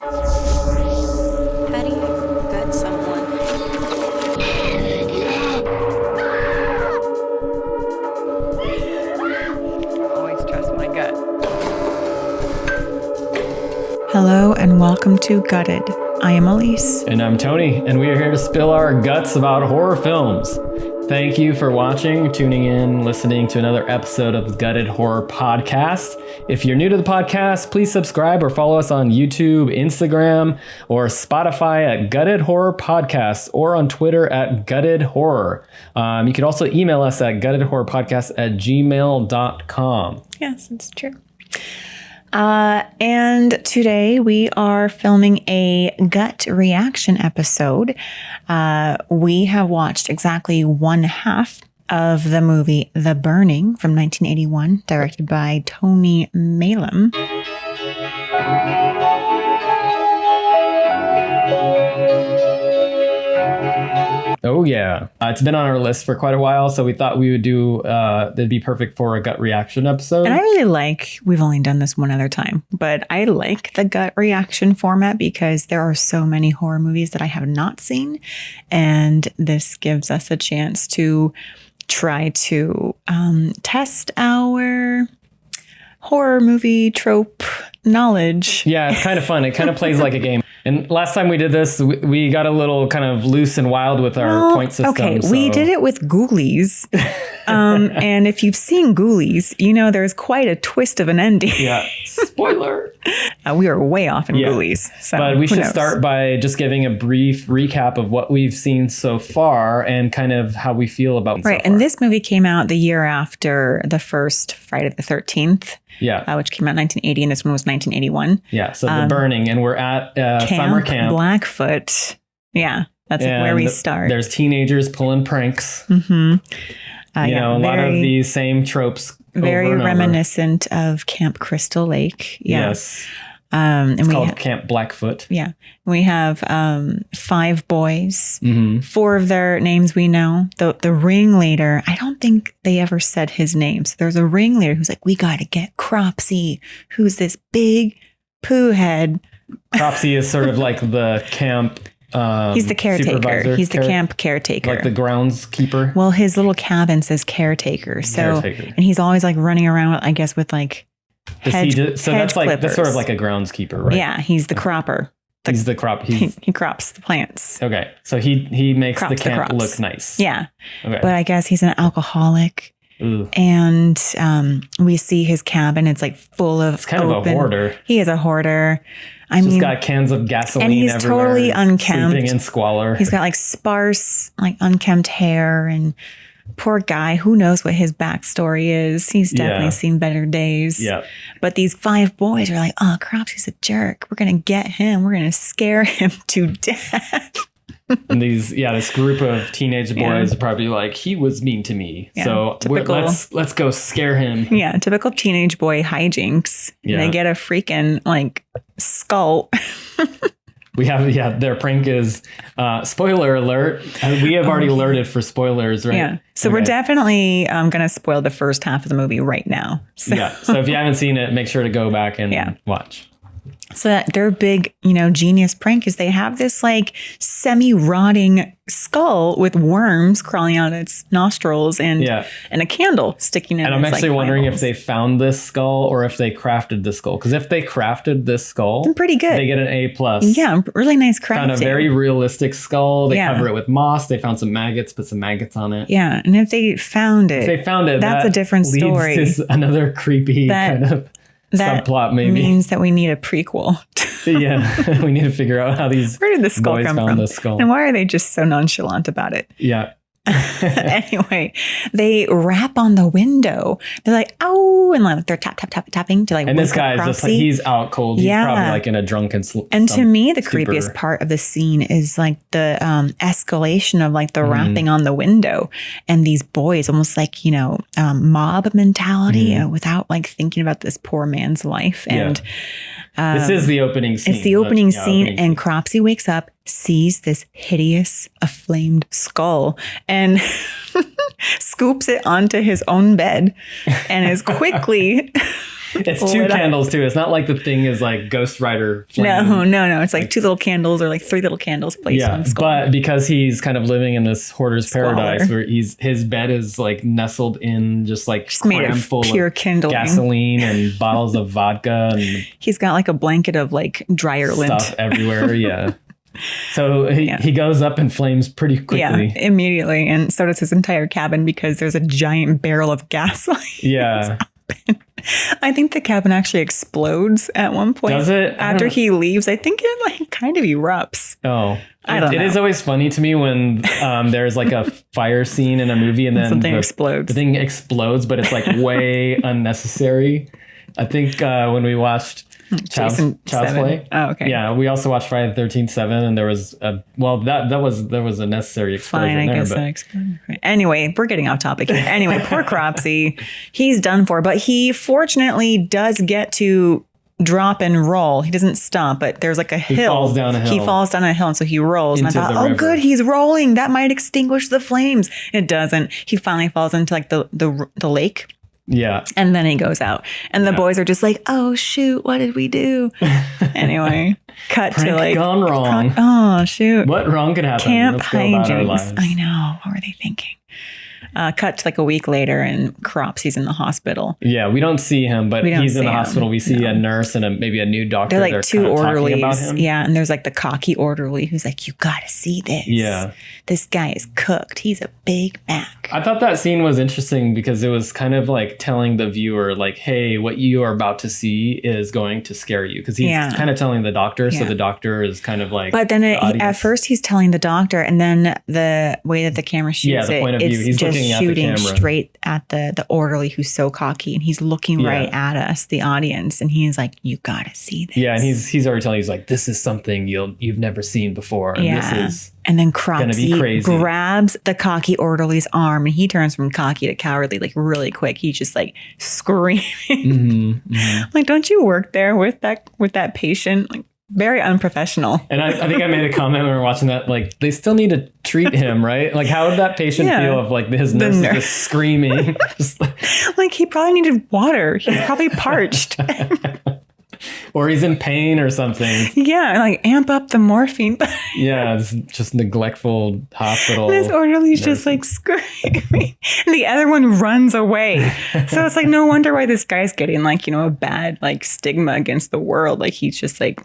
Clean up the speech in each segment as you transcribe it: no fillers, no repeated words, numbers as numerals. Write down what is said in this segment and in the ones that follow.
How do you gut someone? Always trust my gut. Hello and welcome to Gutted. I am Aleece. And I'm Tony, and we are here to spill our guts about horror films. Thank you for watching, tuning in, listening to another episode of the Gutted Horror Podcast. If you're new to the podcast, please subscribe or follow us on YouTube, Instagram, or Spotify at Gutted Horror Podcast, or on Twitter at Gutted Horror. You can also email us at guttedhorrorpodcast@gmail.com. Yes, it's true. And today we are filming a gut reaction episode. We have watched exactly one half of the movie The Burning from 1981, directed by Tony Maylam. Oh, yeah. It's been on our list for quite a while, so we thought we would do, that'd be perfect for a gut reaction episode. And I really like, we've only done this one other time, but I like the gut reaction format because there are so many horror movies that I have not seen. And this gives us a chance to try to test our horror movie trope knowledge. Yeah, it's kind of fun. It kind of plays like a game. And last time we did this, we got a little kind of loose and wild with our point system. Okay, so. we did it with Ghoulies. And if you've seen Ghoulies, you know there's quite a twist of an ending. Yeah, spoiler. We are way off in Ghoulies. So but we should start by just giving a brief recap of what we've seen so far and kind of how we feel about it. Right, and this movie came out the year after the first Friday the 13th. Yeah. Which came out in 1980, and this one was 1981. Yeah, so The Burning, and we're at summer camp. Blackfoot. Yeah, that's where we start. There's teenagers pulling pranks. Mm-hmm. A lot of these same tropes. Very reminiscent of Camp Crystal Lake. Yeah. Yes. And it's called Camp Blackfoot. Yeah. We have 5 boys. Mm-hmm. 4 of their names we know. The ringleader, I don't think they ever said his name. So there's a ringleader who's like, we got to get Cropsy, who's this big poo head. Cropsy is sort of like the camp he's the caretaker. He's the camp caretaker. Like the groundskeeper. Well, his little cabin says caretaker. So, and he's always like running around, I guess, with like hedge that's sort of like a groundskeeper, right? Yeah, he's the cropper. He's the crop. He crops the plants. Okay, so he makes crops the camp look nice. Yeah. Okay. But I guess he's an alcoholic. Ooh. And we see his cabin. It's like full of. It's kind of a hoarder. He is a hoarder. He's got cans of gasoline and he's everywhere. Totally unkempt. Sleeping in squalor. He's got like sparse, like unkempt hair, and poor guy. Who knows what his backstory is? He's definitely seen better days. Yeah. But these 5 boys are like, oh, Cropsy's a jerk. We're gonna get him. We're gonna scare him to death. And this group of teenage boys are probably like, he was mean to me. Yeah, so let's go scare him. Yeah, typical teenage boy hijinks. Yeah. And they get a freaking like skull. We have their prank is spoiler alert. We have already alerted for spoilers, right? Yeah. So we're definitely going to spoil the first half of the movie right now. So. Yeah. So if you haven't seen it, make sure to go back and watch. So their big, genius prank is they have this like semi-rotting skull with worms crawling out its nostrils and a candle sticking in. And I'm actually wondering if they found this skull or if they crafted this skull. Because if they crafted this skull, it's pretty good. They get an A+. Yeah, really nice crafting. Found a very realistic skull. They cover it with moss. They found some maggots, put some maggots on it. Yeah, and if they found it, that's a different story. Leads to another creepy kind of subplot, maybe. Means that we need a prequel. Yeah, we need to figure out how these Where did the skull boys come found from? the skull. And why are they just so nonchalant about it? Yeah. Anyway, they rap on the window. They're like, "Ow!" and like they're tapping to like. And this guy is just like, he's out cold. He's probably like in a drunken. And to me, the creepiest part of the scene is like the escalation of like the rapping on the window, and these boys almost like mob mentality without like thinking about this poor man's life. And this is the opening scene. It's the opening scene, and Cropsy wakes up, sees this hideous, aflamed skull, and scoops it onto his own bed, and is quickly It's two lit up. candles too. It's not like the thing is like Ghost Rider flame. No. It's like two little candles or like three little candles placed on Yeah, the skull. but because he's kind of living in this hoarder's Squalor. paradise where his bed is like nestled in just like made of crammed full pure of kindling. gasoline and bottles of vodka and He's got like a blanket of like dryer lint. stuff everywhere. Yeah. So he goes up in flames pretty quickly. Yeah, immediately. And so does his entire cabin because there's a giant barrel of gasoline. Yeah. I think the cabin actually explodes at one point. Does it? After he leaves, I think it like kind of erupts. Oh, I don't know. It is always funny to me when there's like a fire scene in a movie and then Something explodes. The thing explodes, but it's like way unnecessary. I think when we watched Child's Play. Oh, okay. Yeah, we also watched Friday the 13th 7, and there was there was a necessary explosion. Fine, I guess that exploded. Anyway, we're getting off topic here. Anyway, poor Cropsy, he's done for, but he fortunately does get to drop and roll. He doesn't stop, but there's like a hill. He falls down a hill. He falls down a hill, and so he rolls. Into and I the thought, oh, river. good, he's rolling. That might extinguish the flames. It doesn't. He finally falls into like the lake. Yeah. And then he goes out. And the boys are just like, oh, shoot, what did we do? Anyway, cut Prank to like. gone wrong. Oh, shoot. What wrong could happen? Camp Let's go about our hijinks. lives. I know. What were they thinking? Cut to like a week later and Cropsy's in the hospital. Yeah, we don't see him, but We don't he's in see the him. hospital. We see a nurse and maybe a new doctor. They're like two kind of talking about orderlies. him. Yeah. And there's like the cocky orderly who's like, you got to see this. Yeah. This guy is cooked. He's a Big Mac. I thought that scene was interesting because it was kind of like telling the viewer, like, hey, what you are about to see is going to scare you. Because he's kind of telling the doctor. So Yeah. the doctor is kind of like. But then the at audience. first he's telling the doctor, and then the way that the camera shoots the point of view. it's He's just looking at the shooting camera. straight at the orderly who's so cocky, and he's looking Yeah. right at us, the audience, and he's like, "You gotta see this." Yeah, and he's already telling you, he's like, this is something you've never seen before. And Yeah. this is. And then gonna be Cropsy crazy. grabs the cocky orderly's arm, and he turns from cocky to cowardly like really quick. He's just like screaming, like, "Don't you work there with that patient?" Like, very unprofessional. And I think I made a comment when we were watching that, like, they still need to treat him, right? Like, how would that patient Yeah. feel if, like, his nurse is just screaming? Just like- Like, he probably needed water. He's probably parched. or he's in pain or something. Yeah, like amp up the morphine. Yeah, it's just neglectful hospital. This orderly's just like screaming. And the other one runs away. So it's like, no wonder why this guy's getting like, a bad like stigma against the world. Like, he's just like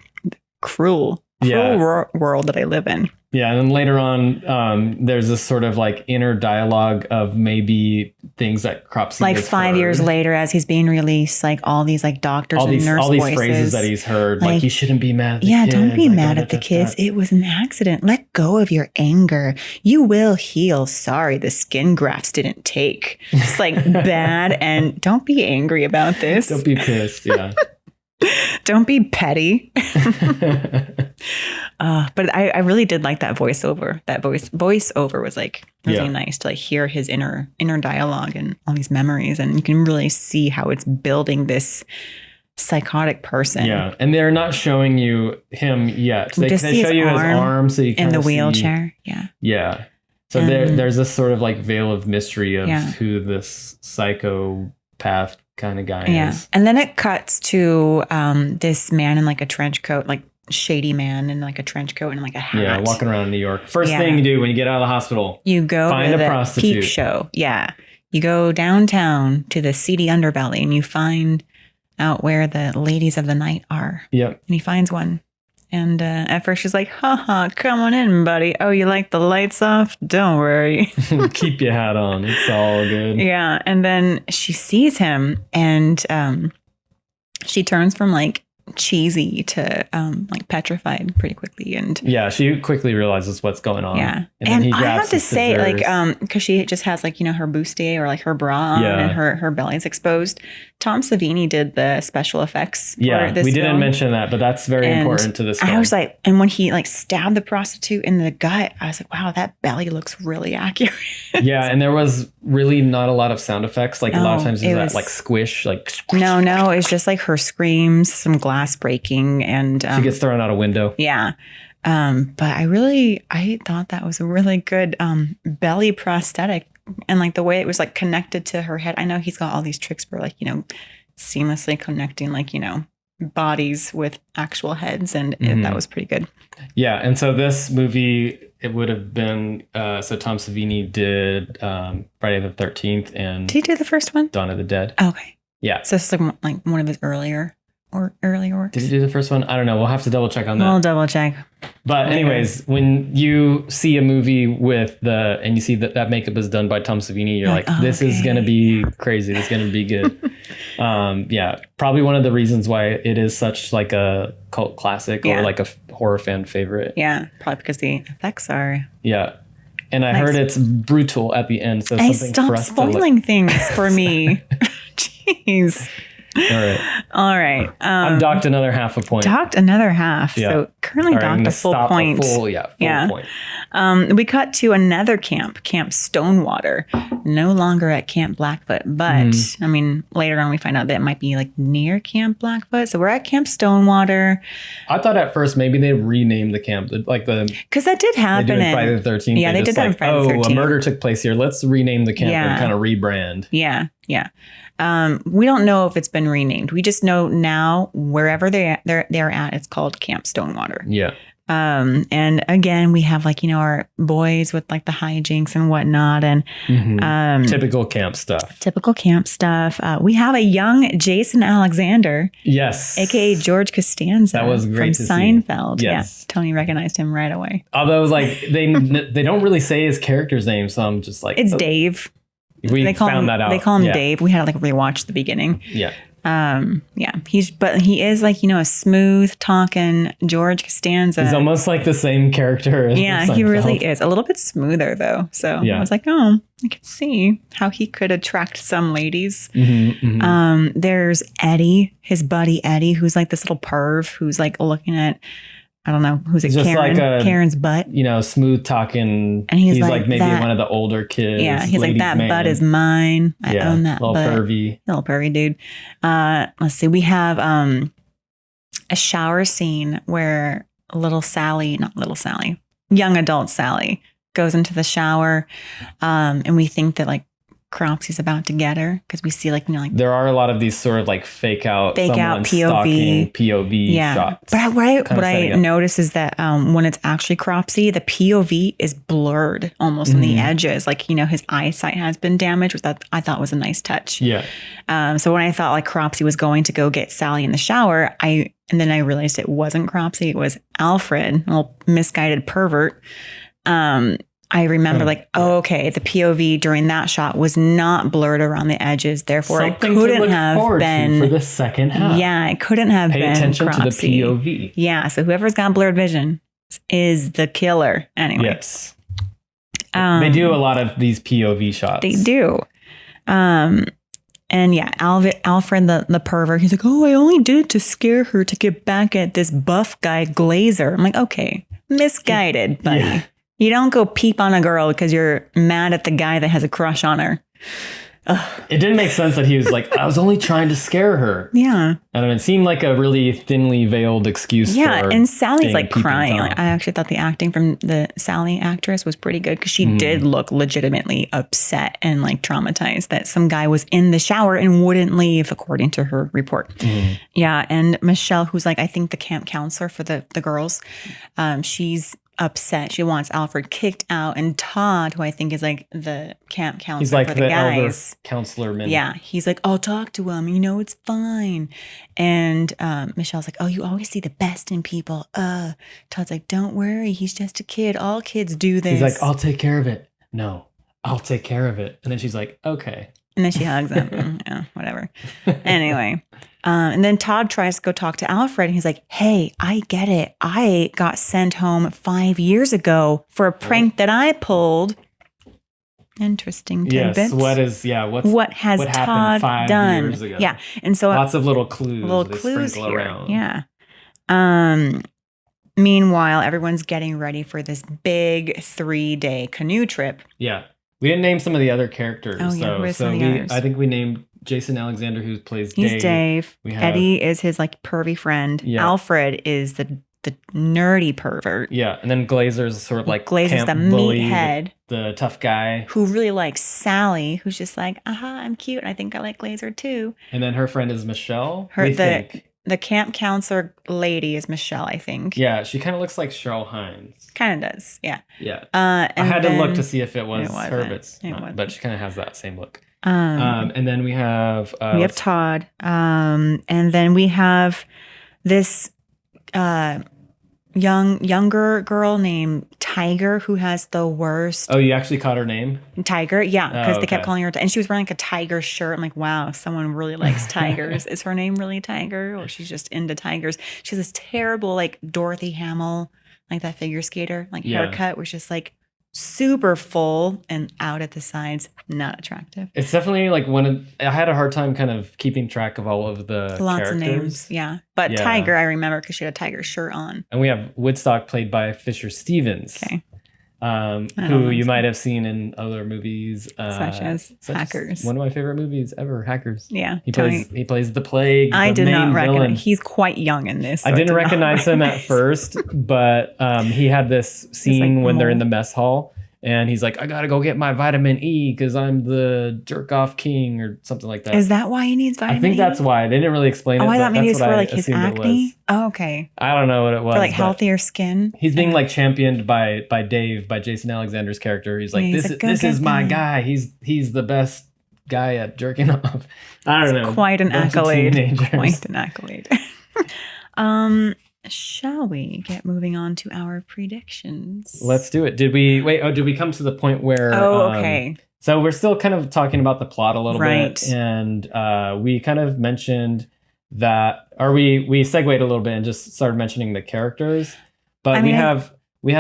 cruel world that I live in. Yeah, and then later on, there's this sort of like inner dialogue of maybe things that Cropsy Like has 5 years heard. later, as he's being released, like all these like doctors all and these nurse voices. phrases that he's heard, like you shouldn't be mad at the Yeah, kids. don't be like, mad at the kids. It was an accident. Let go of your anger. You will heal. Sorry, the skin grafts didn't take. It's like bad, and don't be angry about this. Don't be pissed. Yeah. Don't be petty. But I really did like that voiceover. That voiceover was like really nice to like hear his inner dialogue and all these memories, and you can really see how it's building this psychotic person. Yeah, and they're not showing you him yet. They just see show his you his arm arm, so you in the see- wheelchair. Yeah. Yeah. So there's this sort of like veil of mystery of who this psychopath kind of guy is. And then it cuts to this man in like a trench coat, like shady man in like a trench coat and like a hat. Yeah, walking around New York. First thing you do when you get out of the hospital. You go find to a the prostitute. peep show. Yeah. You go downtown to the seedy underbelly and you find out where the ladies of the night are. Yep. And he finds one. And at first she's like, haha, come on in, buddy. Oh, you like the lights off? Don't worry. Keep your hat on. It's all good. Yeah. And then she sees him and she turns from like cheesy to like petrified pretty quickly. And yeah, she quickly realizes what's going on. yeah. And then he I grabs have to his say, scissors. like, because she just has like, her bustier or like her bra on and her belly's exposed. Tom Savini did the special effects. Yeah, for this we didn't film. mention that, but that's very important to this film. I was like, and when he like stabbed the prostitute in the gut, I was like, wow, that belly looks really accurate. Yeah, and there was really not a lot of sound effects. Like a lot of times there's that like squish, like No, it's just like her screams, some glass breaking, and she gets thrown out a window. Yeah. But I thought that was a really good belly prosthetic, and like the way it was like connected to her head. I know he's got all these tricks for like, seamlessly connecting, like, bodies with actual heads. And that was pretty good. Yeah. And so this movie, it would have been, so Tom Savini did Friday the 13th and Did he do the first one? Dawn of the Dead. Okay. Yeah. So it's like one of his earlier works. Did he do the first one? I don't know. We'll have to double check on that. We'll double check. But anyways, when you see a movie and you see that makeup is done by Tom Savini, you're like, this is going to be crazy. This is going to be good. Yeah. Probably one of the reasons why it is such like a cult classic or like a horror fan favorite. Yeah. Probably because the effects are. Yeah. And I heard it's brutal at the end. So something stop for us spoiling things for me. Jeez. All right. I'm docked another half a point. Docked another half. Yeah. So currently docked a full point. Full point. We cut to another camp, Camp Stonewater, no longer at Camp Blackfoot. But I mean, later on we find out that it might be like near Camp Blackfoot. So we're at Camp Stonewater. I thought at first maybe they renamed the camp, because that did happen. They did in Friday the 13th. Yeah, they did that in Friday the 13th. A murder took place here. Let's rename the camp and kind of rebrand. Yeah. We don't know if it's been renamed. We just know now wherever they're at, it's called Camp Stonewater. Yeah. And again, we have our boys with like the hijinks and whatnot, and typical camp stuff. We have a young Jason Alexander, yes, aka George Costanza. That was great from to Seinfeld. See. Yes. Yeah, Tony recognized him right away. Although they don't really say his character's name, so I'm just like, it's Dave. We found that out. They call him Dave. We had to rewatch the beginning. Yeah. He is a smooth talking George Costanza. He's almost like the same character. Yeah, he really is. A little bit smoother though. So I was like, I could see how he could attract some ladies. There's Eddie, his buddy Eddie, who's like this little perv who's like looking at, I don't know, who's it? Karen? Karen's butt. Smooth talking. And he's like maybe one of the older kids. Yeah, he's like, that butt is mine. I own that little butt. Little pervy dude. Let's see. We have a shower scene where young adult Sally goes into the shower. And we think that Cropsy's about to get her because we see there are a lot of these sort of fake out POV shots. But what I notice is that when it's actually Cropsy, the POV is blurred almost on the edges. His eyesight has been damaged, which I thought was a nice touch. Yeah. So when I thought Cropsy was going to go get Sally in the shower, and then I realized it wasn't Cropsy, it was Alfred, a little misguided pervert. I remember okay, the POV during that shot was not blurred around the edges. Therefore, something it couldn't have been for the second half. Yeah, it couldn't have been. Pay attention Cropsy. To the POV. Yeah, so whoever's got blurred vision is the killer. Anyway. Yes. They do a lot of these POV shots. They do. And yeah, Alfred, the pervert, he's like, I only did it to scare her to get back at this buff guy Glazer. I'm like, okay, misguided, buddy. Yeah. You don't go peep on a girl because you're mad at the guy that has a crush on her. Ugh. It didn't make sense that he was like, I was only trying to scare her. Yeah. I don't know. It seemed like a really thinly veiled excuse. Yeah. And Sally's crying. I actually thought the acting from the Sally actress was pretty good because she did look legitimately upset and traumatized that some guy was in the shower and wouldn't leave, according to her report. Yeah. And Michelle, who's I think the camp counselor for the girls, she's upset. She wants Alfred kicked out, and Todd, who I think is the camp counselor for the guys, counselor man. Yeah, he's I'll talk to him. It's fine. And Michelle's oh, you always see the best in people. Todd's don't worry, he's just a kid. All kids do this. He's I'll take care of it. No, I'll take care of it. And then she's okay. And then she hugs him. Yeah, whatever. Anyway. And then Todd tries to go talk to Alfred. And he's hey, I get it. I got sent home 5 years ago for a prank that I pulled. Interesting tidbits. Yes. What has Todd 5 done? Years ago? Yeah. And so lots of little clues here. Around. Yeah. Meanwhile, everyone's getting ready for this big 3-day canoe trip. Yeah. We didn't name some of the other characters. Oh, yeah. I think we named Jason Alexander, who plays Dave. He's Dave. Eddie is his pervy friend. Yeah. Alfred is the the nerdy pervert. Yeah, and then Glazer's sort of like Glazer's camp the bully, meathead. the tough guy. Who really likes Sally, who's just like, I'm cute. And I think I like Glazer too. And then her friend is Michelle. The camp counselor lady is Michelle, I think. Yeah, she kind of looks like Cheryl Hines. Kind of does, yeah. Yeah. I had to look to see if it was her, but she kind of has that same look. And then we have Todd, and then we have this younger girl named Tiger who has the worst. Oh, you actually caught her name? Tiger, yeah, because they kept okay. calling her, and she was wearing like a tiger shirt. I'm like, wow, someone really likes tigers. Is her name really Tiger, or she's just into tigers? She has this terrible like Dorothy Hamill, like that figure skater, like haircut, which is like super full and out at the sides, not attractive. It's definitely like I had a hard time kind of keeping track of all of the lots characters. Of names, yeah. But Tiger, I remember because she had a tiger shirt on. And we have Woodstock played by Fisher Stevens. Okay. Who you might have seen in other movies, such as Hackers. One of my favorite movies ever, Hackers. Yeah, he plays the Plague. I did not recognize. Villain. He's quite young in this. So I didn't recognize him at first, but he had this scene when they're in the mess hall, and he's like, "I gotta go get my vitamin E because I'm the jerk off king" or something like that. Is that why he needs vitamin E? I think that's why. They didn't really explain it. I thought maybe it's for like his acne. Oh, okay. I don't know what it was. For like healthier skin. He's being like championed by Dave, by Jason Alexander's character. He's like, this is my guy. He's the best guy at jerking off. I don't know. Quite an accolade. Quite an accolade. Shall we get moving on to our predictions? Let's do it. Did we come to the point where... okay. So we're still kind of talking about the plot a little bit. And we kind of mentioned that... Or we segued a little bit and just started mentioning the characters. But we have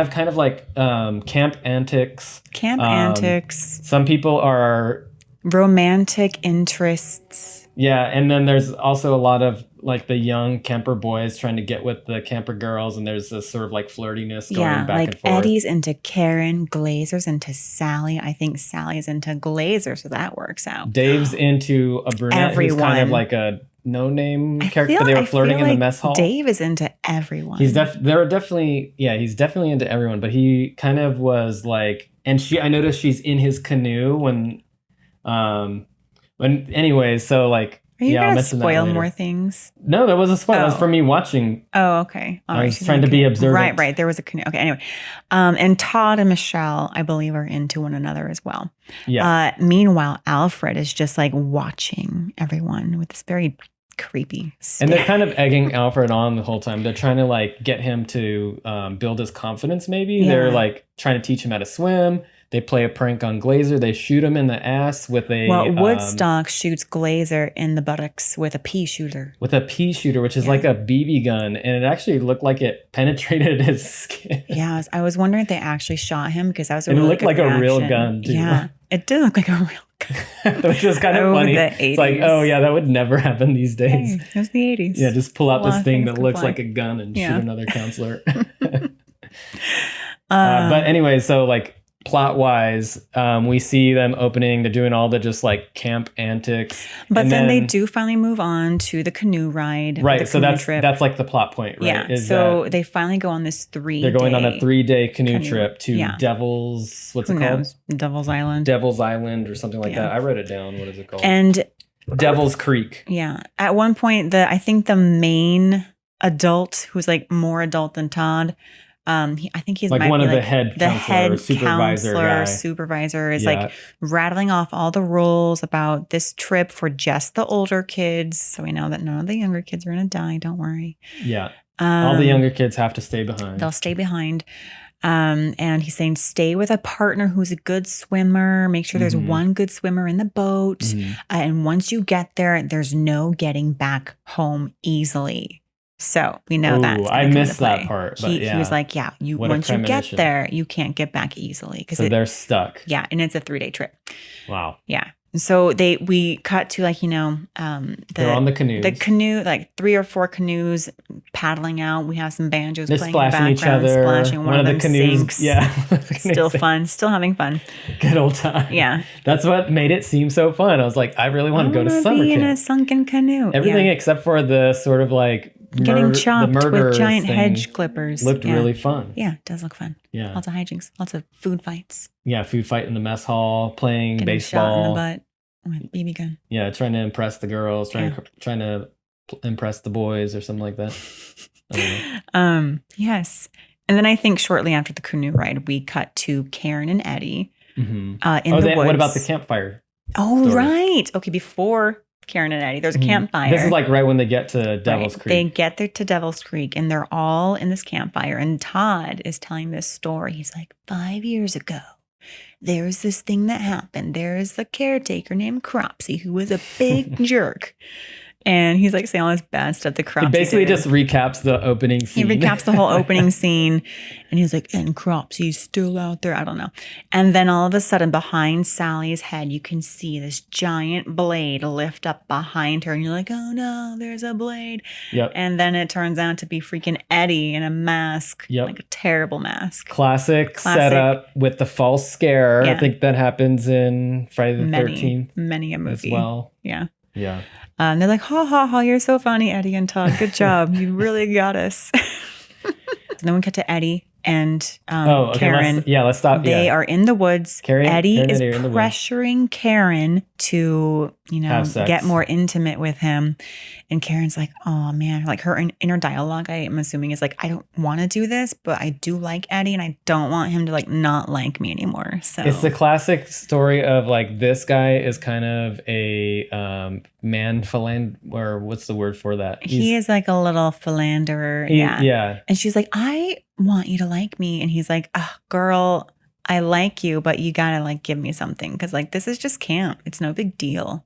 kind of like camp antics. Camp antics. Some people are... romantic interests. Yeah, and then there's also a lot of like the young camper boys trying to get with the camper girls, and there's this sort of like flirtiness going back and forth. Eddie's into Karen, Glazer's into Sally. I think Sally's into Glazer, so that works out. Dave's into a brunette who's kind of like a no-name character, but they were flirting in the mess hall. Dave is into everyone. He's definitely into everyone, but he kind of was like, and I noticed she's in his canoe when anyways, so like, are you gonna spoil more things? No, that was a spoil. That was for me watching. Oh, okay. I was trying to be observant. Right. There was a canoe. Okay, anyway. And Todd and Michelle, I believe, are into one another as well. Yeah. Meanwhile, Alfred is just like watching everyone with this very creepy stare. And they're kind of egging Alfred on the whole time. They're trying to like get him to build his confidence, maybe. Yeah. They're like trying to teach him how to swim. They play a prank on Glazer. They shoot him in the ass with a... Well, Woodstock shoots Glazer in the buttocks with a pea shooter. With a pea shooter, which is like a BB gun. And it actually looked like it penetrated his skin. Yeah, I was wondering if they actually shot him because that was a really good looked like reaction. A real gun, too. Yeah, it did look like a real gun. Which is kind of funny. It's like, oh, yeah, that would never happen these days. Hey, it was the 80s. Yeah, just pull out this thing that looks like a gun and shoot another counselor. But anyway, so like... plot-wise, we see them opening. They're doing all the just like camp antics, but then they do finally move on to the canoe ride. Right, so that's like the plot point, right? Yeah. So they finally go on this 3-day. They're going on a 3-day canoe trip to Devil's. What's it called? Devil's Island. Devil's Island or something like that. I wrote it down. What is it called? And Devil's Creek. Yeah. At one point, I think the main adult, who's like more adult than Todd. I think he's like one of the head supervisor is like rattling off all the rules about this trip for just the older kids. So we know that none of the younger kids are going to die. Don't worry. Yeah. All the younger kids have to stay behind. They'll stay behind. And he's saying, stay with a partner who's a good swimmer. Make sure there's one good swimmer in the boat. And once you get there, there's no getting back home easily. So we know that. I missed that part. But he was like, once you get there, you can't get back easily. So they're stuck. Yeah. And it's a 3-day trip. Wow. Yeah. So we cut to like, they're on the canoes. The canoe, like 3 or 4 canoes paddling out. We have some banjos they're playing in the background, each other. splashing. One of them canoes sinks. Yeah. Still fun. Still having fun. Good old time. Yeah. That's what made it seem so fun. I was like, I really want to go to summer camp. In a sunken canoe. Everything except for the sort of like getting chopped murder with giant thing hedge clippers. looked Yeah. really fun. Yeah, it does look fun. Yeah. Lots of hijinks, lots of food fights. Yeah, food fight in the mess hall, playing Getting baseball. shot in the butt with BB gun. Yeah, trying to impress the girls, trying to impress the boys or something like that. I don't know. Yes. And then I think shortly after the canoe ride, we cut to Karen and Eddie in the woods. What about the campfire? Oh, story? right. Okay, before Karen and Eddie, there's a campfire. This is like right when they get to Devil's Creek. They get there to Devil's Creek and they're all in this campfire. And Todd is telling this story. He's like, 5 years ago, there was this thing that happened. There's a caretaker named Cropsy who was a big jerk. And he's like saying all this bad stuff to Cropsy. He basically just recaps the opening scene. He recaps the whole opening scene. And he's like, and Cropsy's still out there. I don't know. And then all of a sudden, behind Sally's head, you can see this giant blade lift up behind her. And you're like, oh no, there's a blade. Yep. And then it turns out to be freaking Eddie in a mask. Yep. Like a terrible mask. Classic setup with the false scare. Yeah. I think that happens in Friday the 13th. Many a movie. As well. Yeah. Yeah. And they're like, ha ha ha, you're so funny, Eddie and Todd. Good job. You really got us. And then we cut to Eddie and Karen. Let's stop. They are in the woods. Eddie is pressuring Karen to, get more intimate with him. And Karen's like, oh man, like her inner dialogue, I am assuming is like, I don't want to do this, but I do like Eddie and I don't want him to like not like me anymore. So it's the classic story of like, this guy is kind of a or what's the word for that? He is like a little philanderer. Yeah. And she's like, I want you to like me. And he's like, oh, girl, I like you, but you gotta like give me something. Cause like, this is just camp. It's no big deal.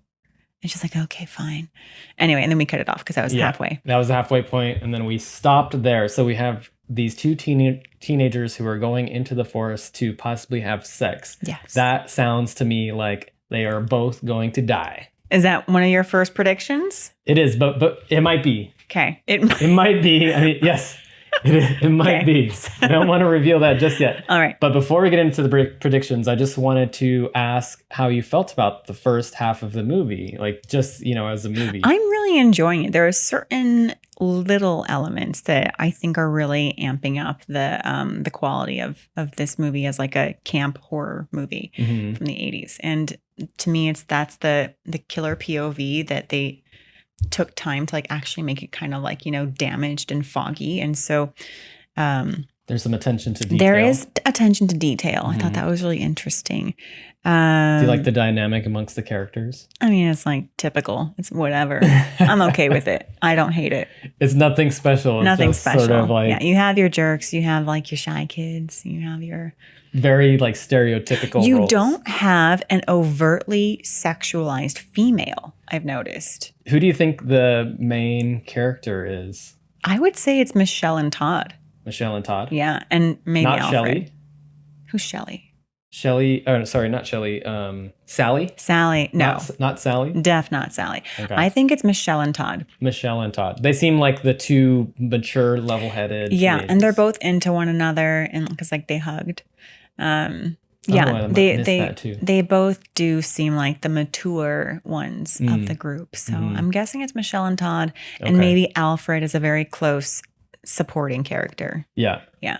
And she's like, okay, fine. Anyway, and then we cut it off because that was halfway. That was the halfway point, and then we stopped there. So we have these two teenagers who are going into the forest to possibly have sex. Yes. That sounds to me like they are both going to die. Is that one of your first predictions? It is, but it might be. Okay. It might be. I mean, yes. It might be. I don't want to reveal that just yet. All right. But before we get into the predictions, I just wanted to ask how you felt about the first half of the movie. Like just, as a movie. I'm really enjoying it. There are certain little elements that I think are really amping up the quality of this movie as like a camp horror movie from the 80s. And to me, that's the killer POV that they took time to like actually make it kind of like, damaged and foggy. And so there's some attention to detail. There is attention to detail. I thought that was really interesting. Do you like the dynamic amongst the characters? I mean, it's like typical. It's whatever. I'm okay with it. I don't hate it. It's nothing special. Nothing it's special. Sort of like, you have your jerks. You have like your shy kids. You have your very like stereotypical You roles. don't have an overtly sexualized female, I've noticed. Who do you think the main character is? I would say it's Michelle and Todd. Michelle and Todd? Yeah, and maybe not Alfred. Shelley? Who's Shelley? Shelley, sorry, not Shelley. Sally? Sally, no. Not Sally? Not Sally. Okay. I think it's Michelle and Todd. Michelle and Todd. They seem like the two mature, level-headed Yeah, teenagers. and they're both into one another and because like they hugged. They both do seem like the mature ones of the group. So I'm guessing it's Michelle and Todd, and maybe Alfred is a very close supporting character. Yeah. Yeah.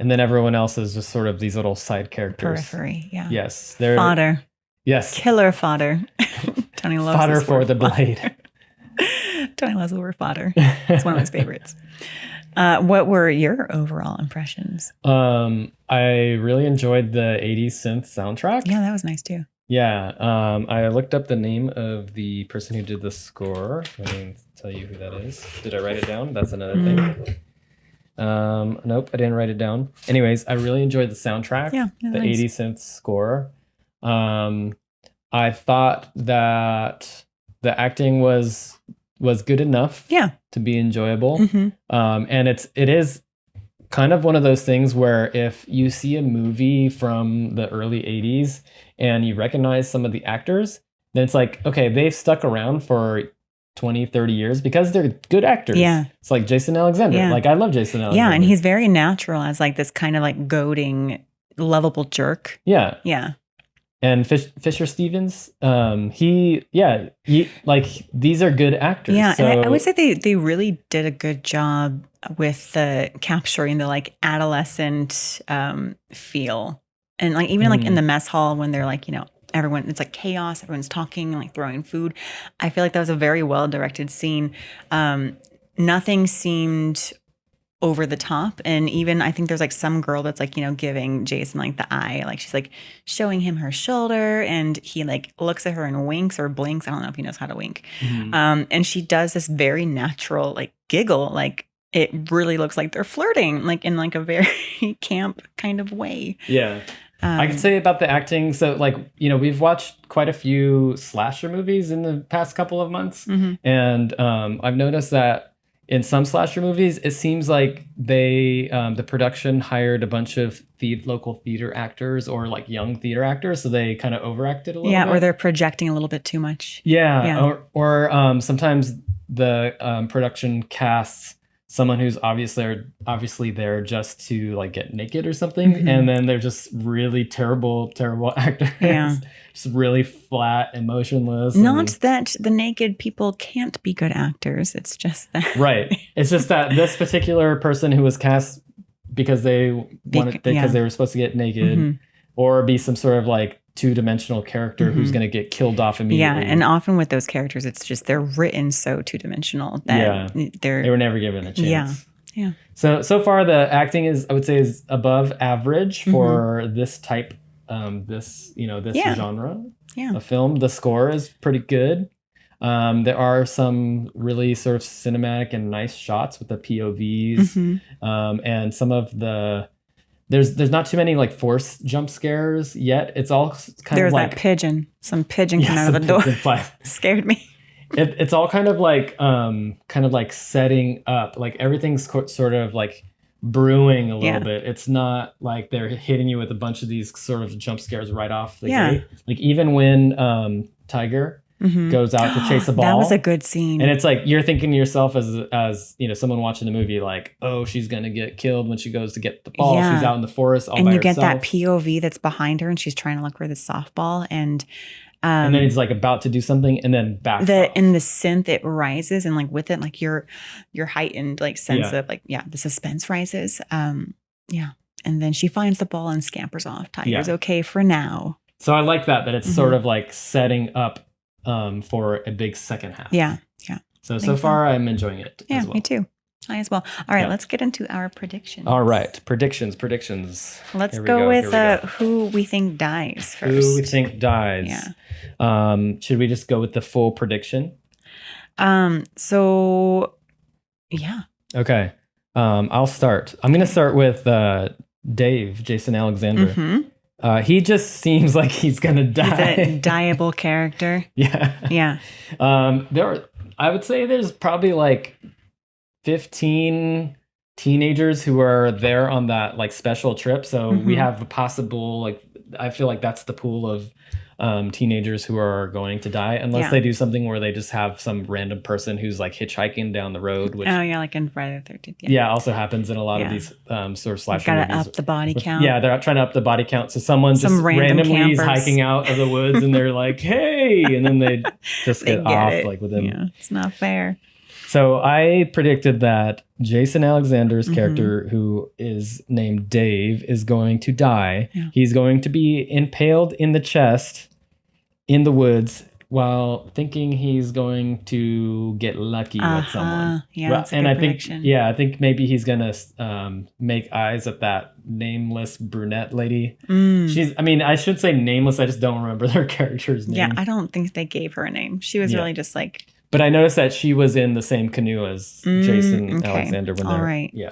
And then everyone else is just sort of these little side characters. Periphery, yeah. Yes. They're fodder. Yes. Killer fodder. Tony loves fodder this for word, the blade. Tony loves the word fodder. It's one of his favorites. What were your overall impressions? I really enjoyed the 80s synth soundtrack. Yeah, that was nice too. Yeah. I looked up the name of the person who did the score. I can tell you who that is. Did I write it down? That's another thing. Nope, I didn't write it down. Anyways, I really enjoyed the soundtrack. Yeah, the nice. 80s synth score. I thought that the acting was good enough. Yeah. To be enjoyable. Mm-hmm. And it is kind of one of those things where if you see a movie from the early 80s and you recognize some of the actors, then it's like, okay, they've stuck around for 20, 30 years because they're good actors. Yeah. It's like Jason Alexander. Yeah. Like I love Jason Alexander. Yeah, and he's very natural as like this kind of like goading, lovable jerk. Yeah. Yeah. And Fisher Stevens, like these are good actors. Yeah, So, and I would say they really did a good job with the capturing the like adolescent feel, and like even like in the mess hall when they're like, everyone, it's like chaos, everyone's talking and like throwing food. I feel like that was a very well directed scene. Nothing seemed over the top, and even I think there's like some girl that's like giving Jason like the eye, like she's like showing him her shoulder, and he like looks at her and winks or blinks. I don't know if he knows how to wink. And she does this very natural like giggle, like it really looks like they're flirting, like in like a very camp kind of way. Yeah. I could say about the acting. So, like, we've watched quite a few slasher movies in the past couple of months. And I've noticed that in some slasher movies, it seems like the production hired a bunch of local theater actors or like young theater actors. So they kind of overacted a little bit. Yeah, or they're projecting a little bit too much. Yeah. Or sometimes the production casts someone who's obviously there just to like get naked or something, and then they're just really terrible actors. Yeah. Just really flat and motionless. Not that the naked people can't be good actors. It's just that. Right. It's just that this particular person who was cast because they were supposed to get naked or be some sort of like two-dimensional character who's going to get killed off immediately. Yeah, and often with those characters, it's just they're written so two-dimensional that they were never given a chance. Yeah. So far, the acting is above average for this type, this genre of film. The score is pretty good. There are some really sort of cinematic and nice shots with the POVs, and some of the. There's not too many like forced jump scares yet. It's all kind There's of like that pigeon. Some pigeon came out of the door. Scared me. It's all kind of like setting up. Like everything's sort of like brewing a little bit. It's not like they're hitting you with a bunch of these sort of jump scares right off the gate. Like even when Tiger goes out to chase a ball. That was a good scene. And it's like you're thinking to yourself as someone watching the movie, like, oh, she's gonna get killed when she goes to get the ball. She's out in the forest all by herself. And you get that POV that's behind her, and she's trying to look for the softball, and then he's like about to do something, and then back. In the synth, it rises, and like with it, like your heightened like sense of like the suspense rises. And then she finds the ball and scampers off. Tiger's okay for now. So I like that it's sort of like setting up for a big second half. Yeah. So far, I'm enjoying it as well. Me too. I as well. All right, let's get into our predictions. All right, predictions. Let's go with who we think dies first. Who we think dies. Yeah. Should we just go with the full prediction? So, yeah. Okay. I'll start. I'm going to start with Dave, Jason Alexander. He just seems like he's gonna die. He's a dieable character. Yeah. I would say there's probably like 15 teenagers who are there on that like special trip. So we have a possible like I feel like that's the pool of teenagers who are going to die unless they do something where they just have some random person who's like hitchhiking down the road. Which, like in Friday the 13th. Yeah, also happens in a lot of these sort of slasher movies. Gotta up the body count. Yeah, they're trying to up the body count. So someone just randomly is hiking out of the woods and they're like, hey, and then they just get off like within. Yeah, it's not fair. So I predicted that Jason Alexander's character, who is named Dave, is going to die. Yeah. He's going to be impaled in the chest in the woods while thinking he's going to get lucky with someone. Yeah, that's a good prediction. I think maybe he's going to make eyes at that nameless brunette lady. I should say nameless. I just don't remember their character's name. Yeah, I don't think they gave her a name. She was really just like... But I noticed that she was in the same canoe as Jason Alexander. When all right. Yeah.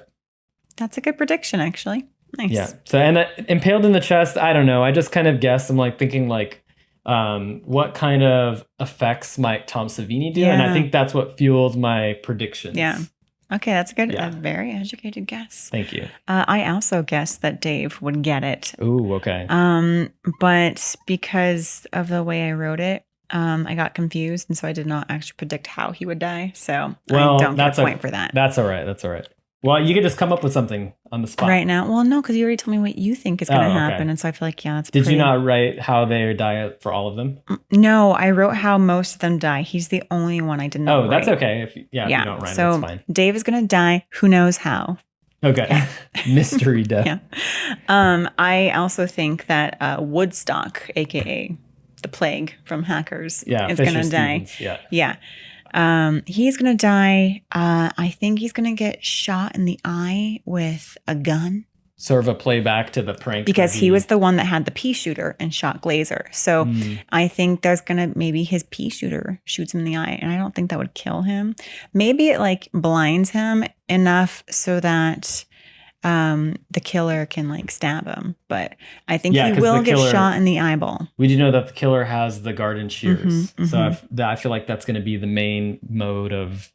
That's a good prediction, actually. Nice. Yeah. So, and impaled in the chest, I don't know. I just kind of guessed. I'm like thinking like, what kind of effects might Tom Savini do? Yeah. And I think that's what fueled my predictions. Yeah. Okay, that's a good, a very educated guess. Thank you. I also guessed that Dave would get it. Ooh, okay. But because of the way I wrote it, I got confused, and so I did not actually predict how he would die. So I don't get a point for that. That's all right. Well, you could just come up with something on the spot. right now. Well, no, because you already told me what you think is going to happen. And so I feel like, yeah, it's Did pretty... you not write how they die for all of them? No, I wrote how most of them die. He's the only one I did not write. That's okay. If you don't write it, so that's fine. Dave is going to die. Who knows how? Okay. Mystery death. Yeah. I also think that Woodstock, a.k.a. the Plague from Hackers, is going to die. Yeah. He's going to die. I think he's going to get shot in the eye with a gun. Sort of a playback to the prank. Because he was the one that had the pea shooter and shot Glazer. So I think there's going to, maybe his pea shooter shoots him in the eye. And I don't think that would kill him. Maybe it like blinds him enough so that the killer can like stab him. But I think he will get shot in the eyeball. We do know that the killer has the garden shears. So I feel like that's going to be the main mode of,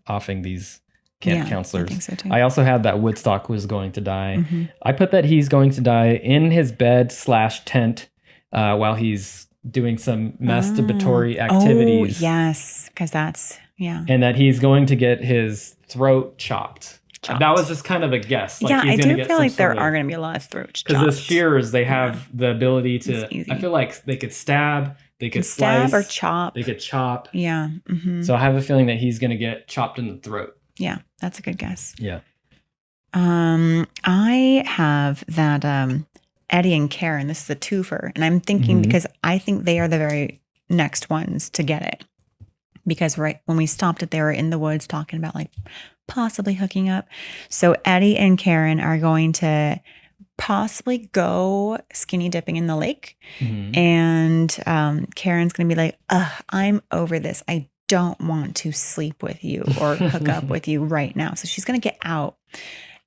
offing these camp counselors. I think so too. I also had that Woodstock was going to die. I put that he's going to die in his bed / tent while he's doing some masturbatory activities. Oh, yes. Because that's, And that he's going to get his throat chopped. That was just kind of a guess. Like I do feel like there are going to be a lot of throats chopped. Because the shears, they have the ability to, I feel like they could stab, they could slice. Or chop. They could chop. Yeah. So I have a feeling that he's going to get chopped in the throat. Yeah, that's a good guess. Yeah. I have that Eddie and Karen, this is a twofer. And I'm thinking because I think they are the very next ones to get it. Because right when we stopped it, they were in the woods talking about like possibly hooking up. So Eddie and Karen are going to possibly go skinny dipping in the lake. And Karen's going to be like, I'm over this. I don't want to sleep with you or hook up with you right now. So she's going to get out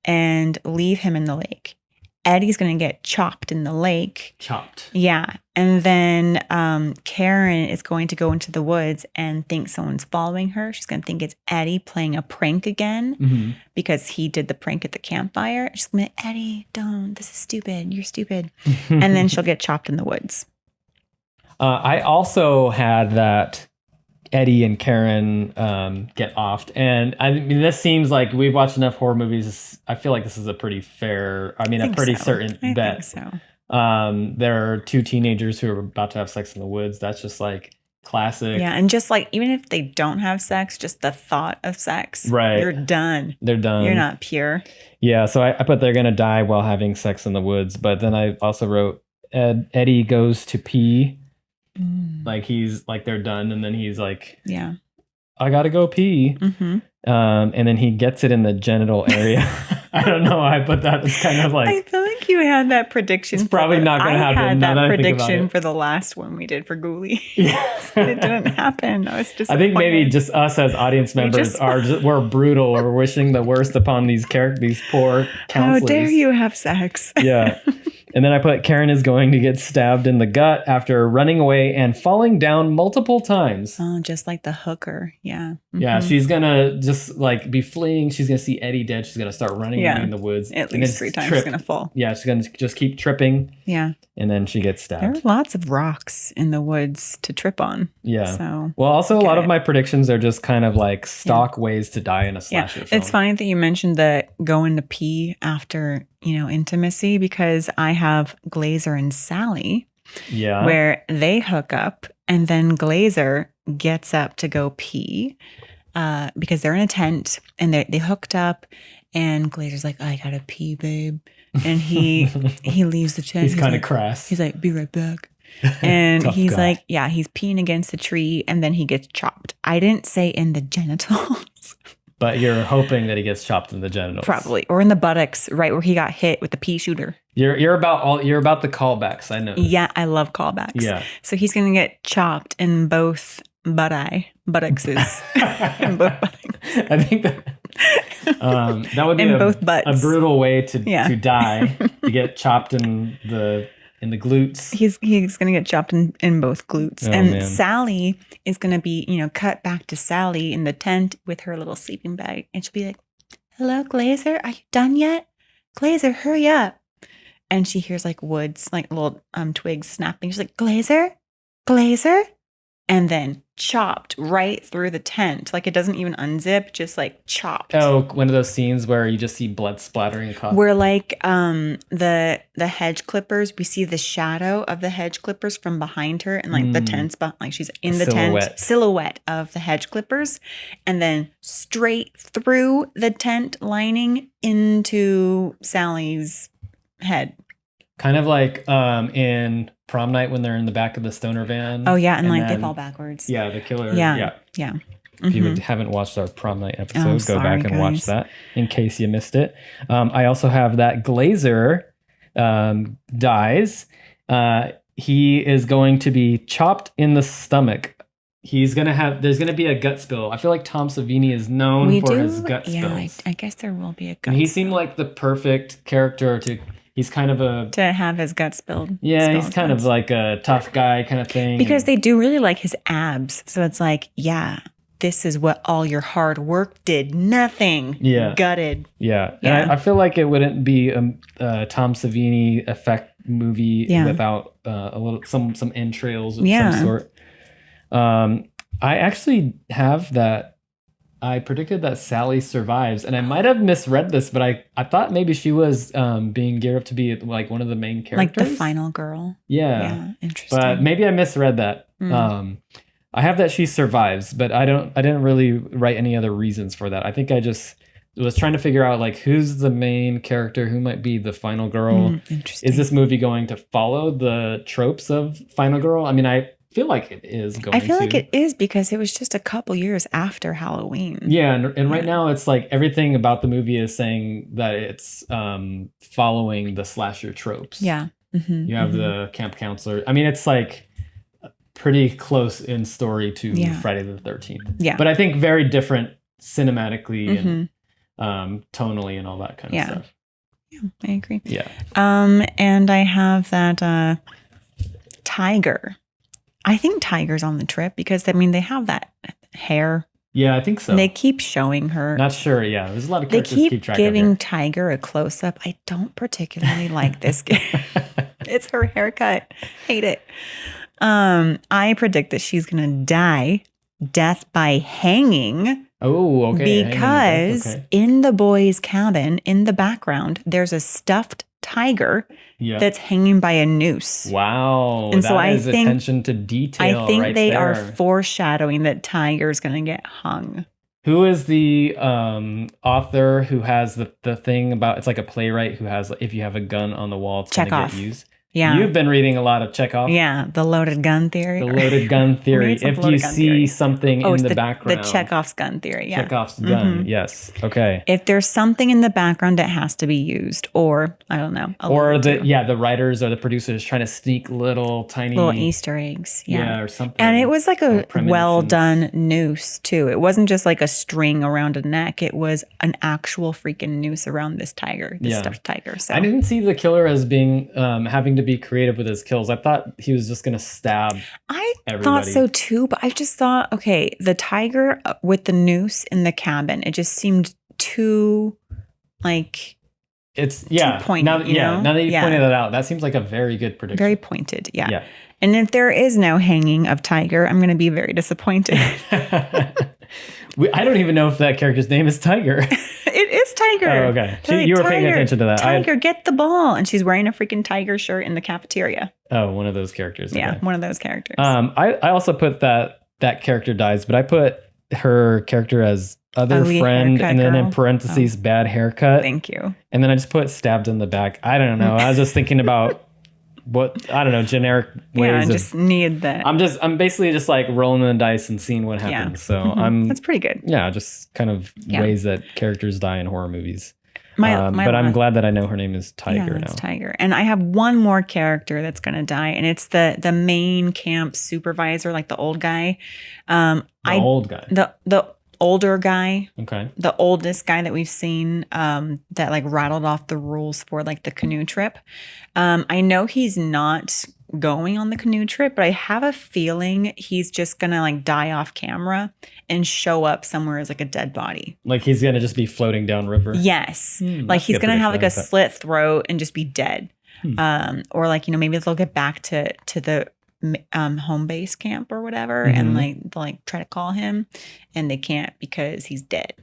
and leave him in the lake. Eddie's going to get chopped in the lake. Chopped. Yeah. And then Karen is going to go into the woods and think someone's following her. She's going to think it's Eddie playing a prank again because he did the prank at the campfire. She's going to be, Eddie, don't. This is stupid. You're stupid. And then she'll get chopped in the woods. I also had that Eddie and Karen get offed. And I mean, this seems like we've watched enough horror movies. I feel like this is a pretty fair, a pretty certain bet. I think so. There are two teenagers who are about to have sex in the woods. That's just like classic. Yeah. And just like, even if they don't have sex, just the thought of sex, right? You're done. They're done. You're not pure. Yeah. So I put they're going to die while having sex in the woods. But then I also wrote Eddie goes to pee. Like he's like they're done, and then he's like, "Yeah, I gotta go pee." And then he gets it in the genital area. I don't know why I put that. It's kind of like I feel like you had that prediction. It's probably not going to happen. I had that prediction for the last one we did for Ghoulie. It didn't happen. I was just. I think maybe just us as audience members we're brutal. We're wishing the worst upon these poor counselors. How dare you have sex? Yeah. And then I put Karen is going to get stabbed in the gut after running away and falling down multiple times. Oh, just like the hooker. Yeah. Yeah, she's going to just like be fleeing. She's going to see Eddie dead. She's going to start running away in the woods. At least 3 times she's going to fall. Yeah, she's going to just keep tripping. Yeah. And then she gets stabbed. There are lots of rocks in the woods to trip on. Yeah. So well, also a lot of my predictions are just kind of like stock ways to die in a slasher film. It's funny that you mentioned the going to pee after, intimacy, because I have Glazer and Sally. Yeah. Where they hook up and then Glazer gets up to go pee because they're in a tent and they hooked up and Glazer's like, I gotta pee, babe. And he leaves the tent. He's kind of crass. He's like, be right back. And he's guy. Like, yeah, he's peeing against the tree and then he gets chopped. I didn't say in the genitals. But you're hoping that he gets chopped in the genitals. Probably. Or in the buttocks, right where he got hit with the pea shooter. You're about the callbacks, I know. Yeah, I love callbacks. Yeah. So he's gonna get chopped in both buttocks. In both buttocks. I think that would be in both butts. A brutal way to die, to get chopped in the glutes. He's going to get chopped in both glutes. Oh, and man. Sally is going to be, cut back to Sally in the tent with her little sleeping bag. And she'll be like, hello, Glazer, are you done yet? Glazer, hurry up. And she hears like woods, like little twigs snapping. She's like, Glazer? And then chopped right through the tent. Like it doesn't even unzip, just like chopped. Oh, one of those scenes where you just see blood splattering across. Where like the hedge clippers, we see the shadow of the hedge clippers from behind her, and like the tent's behind, like she's in the tent, silhouette of the hedge clippers, and then straight through the tent lining into Sally's head. Kind of like in Prom Night when they're in the back of the stoner van. Oh yeah, and like they fall backwards. Yeah, the killer. Yeah. If you haven't watched our Prom Night episode, go back and watch that in case you missed it. I also have that Glazer dies. He is going to be chopped in the stomach. There's going to be a gut spill. I feel like Tom Savini is known for his gut spills. I guess there will be a gut And he spill. seemed like the perfect character he's kind of to have his gut spilled. Yeah, he's kind of like a tough guy kind of thing. Because they do really like his abs. So it's like, yeah, this is what all your hard work did. Nothing. Yeah. Gutted. Yeah. And I feel like it wouldn't be a Tom Savini effect movie without a little some entrails of some sort. I actually have that. I predicted that Sally survives, and I might have misread this, but I thought maybe she was being geared up to be like one of the main characters, like the final girl. Yeah, interesting. But maybe I misread that. I have that she survives, but I didn't really write any other reasons for that. I think I just was trying to figure out like who's the main character, who might be the final girl. Interesting. Is this movie going to follow the tropes of final girl? I mean, I feel like it is going to. I feel like it is because it was just a couple years after Halloween. Yeah, and right now it's like everything about the movie is saying that it's following the slasher tropes. Yeah. You have the camp counselor. I mean, it's like pretty close in story to Friday the 13th. Yeah. But I think very different cinematically and tonally and all that kind of stuff. Yeah, I agree. Yeah. And I have that Tiger. I think Tiger's on the trip because, I mean, they have that hair. Yeah, I think so. And they keep showing her. Not sure, yeah. There's a lot of characters They keep track keep of giving her. Tiger a close-up. I don't particularly like this. It's her haircut. Hate it. I predict that she's going to die. Death by hanging. Oh, okay. Because in the boys' cabin, in the background, there's a stuffed tiger that's hanging by a noose. Wow. And so I think attention to detail. I think right they there. are foreshadowing that Tiger's going to get hung. Who is the author who has the thing about, it's like a playwright who has, if you have a gun on the wall, it's going to get used. Yeah. You've been reading a lot of Chekhov. Yeah, the loaded gun theory. The loaded gun theory. If you see something in the background. The Chekhov's gun theory, yeah. Chekhov's gun, yes. Okay. If there's something in the background that has to be used, or, I don't know. Or the writers or the producers trying to sneak little Easter eggs. Yeah, or something. And it was like a well done noose, too. It wasn't just like a string around a neck. It was an actual freaking noose around this tiger, this stuffed tiger. So I didn't see the killer as being having to be creative with his kills. I thought he was just going to stab everybody. Thought so too, but I just thought, okay, the tiger with the noose in the cabin, it just seemed too like too pointed. Now that you pointed that out, that seems like a very good prediction. Very pointed, yeah. And if there is no hanging of Tiger, I'm going to be very disappointed. I don't even know if that character's name is Tiger. It is Tiger. Oh, okay. You were paying attention to that. Tiger, get the ball. And she's wearing a freaking tiger shirt in the cafeteria. Oh, one of those characters. Okay. Yeah, one of those characters. I also put that character dies, but I put her character as other friend and then in parentheses bad haircut. Thank you. And then I just put stabbed in the back. I don't know. I was just thinking about generic ways. Yeah, I just need that. I'm basically just like rolling the dice and seeing what happens. So that's pretty good. Yeah, just kind of ways that characters die in horror movies. But I'm glad that I know her name is Tiger now. It's Tiger. And I have one more character that's going to die, and it's the main camp supervisor, like the old guy. Old guy. The older guy. Okay. The oldest guy that we've seen that like rattled off the rules for like the canoe trip. I know he's not going on the canoe trip, but I have a feeling he's just gonna like die off camera and show up somewhere as like a dead body. Like he's gonna just be floating down river. Yes. Like he's gonna have like a slit throat and just be dead. Or like, maybe they'll get back to the home base camp or whatever, and like try to call him, and they can't because he's dead.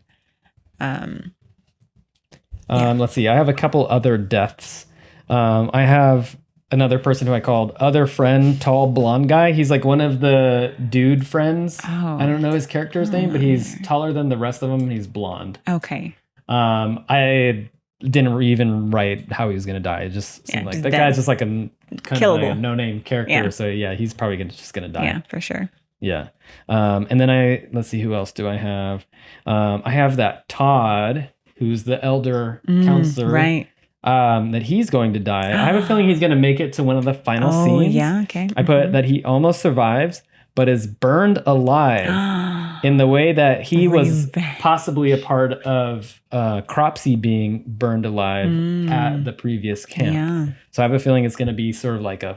Let's see. I have a couple other deaths. I have another person who I called other friend, tall blonde guy. He's like one of the dude friends. Oh, I don't know his character's name, but he's taller than the rest of them. And he's blonde. Okay. I didn't even write how he was going to die. It just seemed like that guy's just like a kind of like a no-name character. Yeah. So yeah, he's probably just going to die. Yeah, for sure. Yeah. And then let's see, who else do I have? I have that Todd, who's the elder counselor. Right. That he's going to die. I have a feeling he's going to make it to one of the final scenes. Yeah, okay. I put that he almost survives, but is burned alive in the way that he was possibly a part of Cropsey being burned alive at the previous camp. Yeah. So I have a feeling it's going to be sort of like a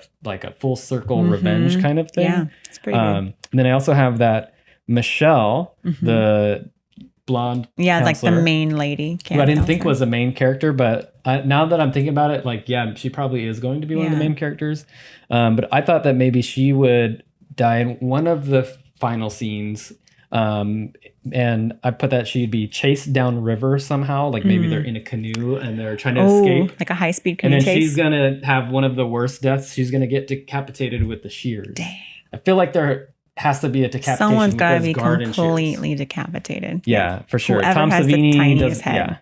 full circle revenge kind of thing. Yeah, it's pretty good. And then I also have that Michelle, the blonde counselor, like the main lady, who I didn't think was a main character, but now that I'm thinking about it, like, yeah, she probably is going to be one of the main characters. But I thought that maybe she would die in one of the final scenes. And I put that she'd be chased down river somehow, like maybe they're in a canoe and they're trying to escape, like a high-speed canoe and then chase. she's gonna have one of the worst deaths. She's gonna get decapitated with the shears. Dang. I feel like there has to be a decapitation. Someone's got to be completely decapitated. Yeah, for sure. Whoever Tom has Savini the tiniest head.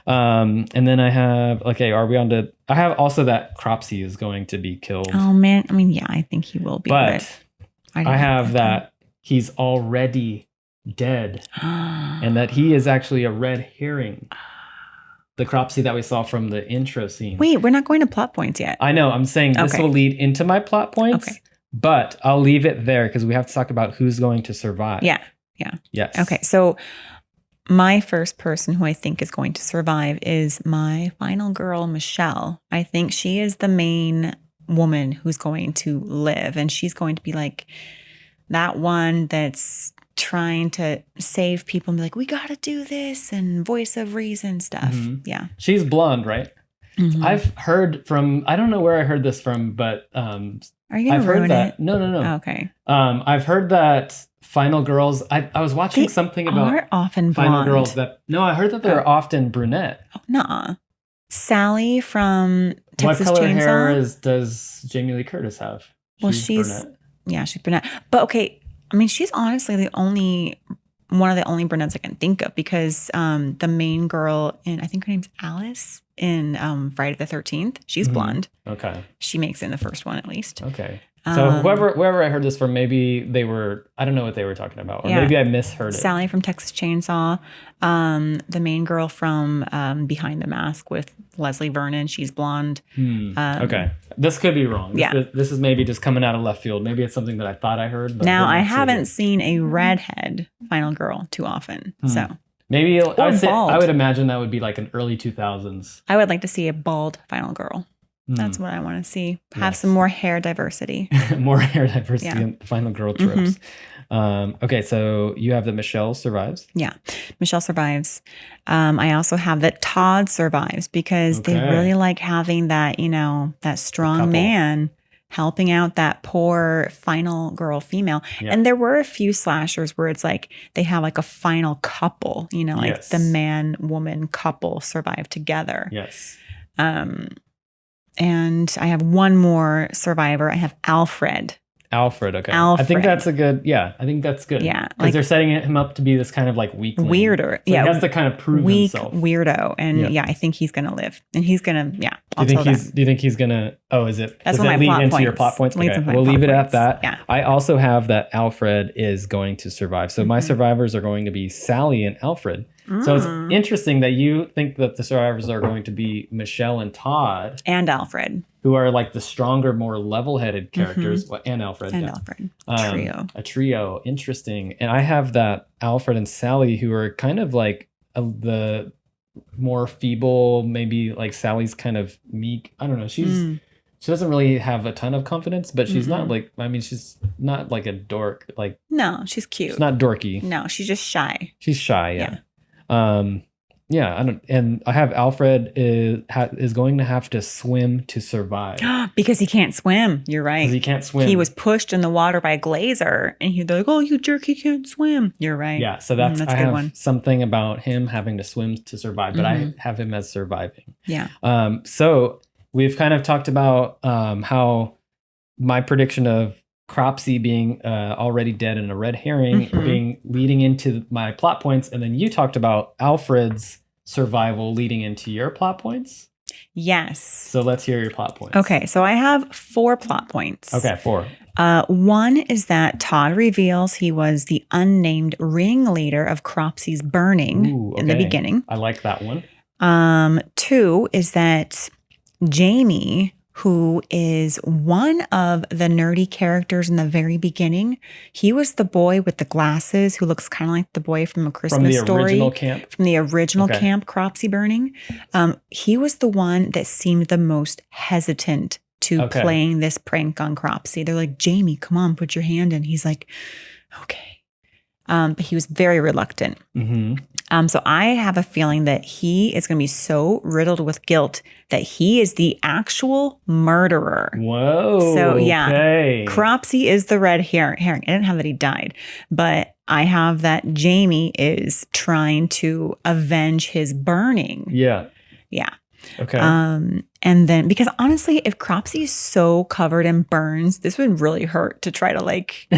Yeah. And then I have, are we on to, I have also that Cropsey is going to be killed. Oh man. I mean, yeah, I think he will be. But I have that he's already dead and that he is actually a red herring. The Cropsey that we saw from the intro scene. Wait, we're not going to plot points yet. I know. I'm saying this will lead into my plot points. Okay. But I'll leave it there because we have to talk about who's going to survive. Yeah. Yeah. Yes. Okay. So my first person who I think is going to survive is my final girl, Michelle. I think she is the main woman who's going to live. And she's going to be like that one that's trying to save people and be like, we got to do this, and voice of reason stuff. Yeah. She's blonde, right? I've heard from, I don't know where I heard this from, but are you going to ruin it? No. Oh, okay. I've heard that final girls, I was watching something about are often final blonde. girls I heard that they're often brunette. Oh, nuh-uh. Sally from Texas What color Chainsaw? hair does Jamie Lee Curtis have? She's brunette. Yeah, she's brunette. But okay, I mean, she's honestly one of the only brunettes I can think of, because the main girl in, I think her name's Alice in Friday the 13th, she's blonde. Okay. She makes it in the first one at least. Okay. So whoever I heard this from, maybe they were, I don't know what they were talking about, or maybe I misheard it. Sally from Texas Chainsaw, the main girl from Behind the Mask with Leslie Vernon, she's blonde. Okay. This could be wrong. This is maybe just coming out of left field. Maybe it's something that I thought I heard. But now, I haven't seen a redhead final girl too often. So maybe I would imagine that would be like an early 2000s. I would like to see a bald final girl. That's what I want to see. Have some more hair diversity. More hair diversity in the final girl tropes. Okay, so you have that Michelle survives. Yeah, Michelle survives. I also have that Todd survives, because they really like having that, that strong man helping out that poor final girl female. Yeah. And there were a few slashers where it's like they have like a final couple, like the man-woman couple survive together. Yes. And I have one more survivor. I have Alfred. Okay. I think that's a good, I think that's good. Yeah. Because they're setting him up to be this kind of like weakling. Weirder. So he has to kind of prove himself. Weirdo. And I think he's going to live. And he's going to, Do you think he's going to, is it, that's does what it my lead plot into points. your plot points? Okay. We'll leave it at that. Yeah. I also have that Alfred is going to survive. So my survivors are going to be Sally and Alfred. So it's interesting that you think that the survivors are going to be Michelle and Todd. And Alfred. Who are like the stronger, more level-headed characters. And Alfred. And Alfred. A trio. Interesting. And I have that Alfred and Sally, who are kind of like the more feeble, maybe like Sally's kind of meek. I don't know. She doesn't really have a ton of confidence, but she's not like, she's not like a dork. Like, no, she's cute. She's not dorky. No, she's just shy. She's shy, yeah. Yeah, and I have Alfred is going to have to swim to survive Because he can't swim. You're right. because he can't swim. He was pushed in the water by a glazer, and they're like, "Oh, you jerk! He can't swim." You're right. Yeah, so that's a I good have one. something about him having to swim to survive, but I have him as surviving. Yeah. So we've kind of talked about how my prediction of Cropsy being already dead and a red herring being leading into my plot points, and then you talked about Alfred's survival leading into your plot points. Yes. So let's hear your plot points. Okay, so I have 4 plot points. Okay, 4. One is that Todd reveals he was the unnamed ringleader of Cropsy's burning in the beginning. I like that one. 2 is that Jamie, who is one of the nerdy characters in the very beginning, he was the boy with the glasses who looks kind of like the boy from A Christmas Story. Original camp? From the original camp, Cropsy Burning. He was the one that seemed the most hesitant to playing this prank on Cropsy. They're like, Jamie, come on, put your hand in. He's like, okay. But he was very reluctant. So I have a feeling that he is going to be so riddled with guilt that he is the actual murderer. Whoa. So yeah, Cropsy is the red herring. I didn't have that he died, but I have that Jamie is trying to avenge his burning. Yeah. Yeah. Okay. And then, because honestly, if Cropsy is so covered in burns, this would really hurt to try to like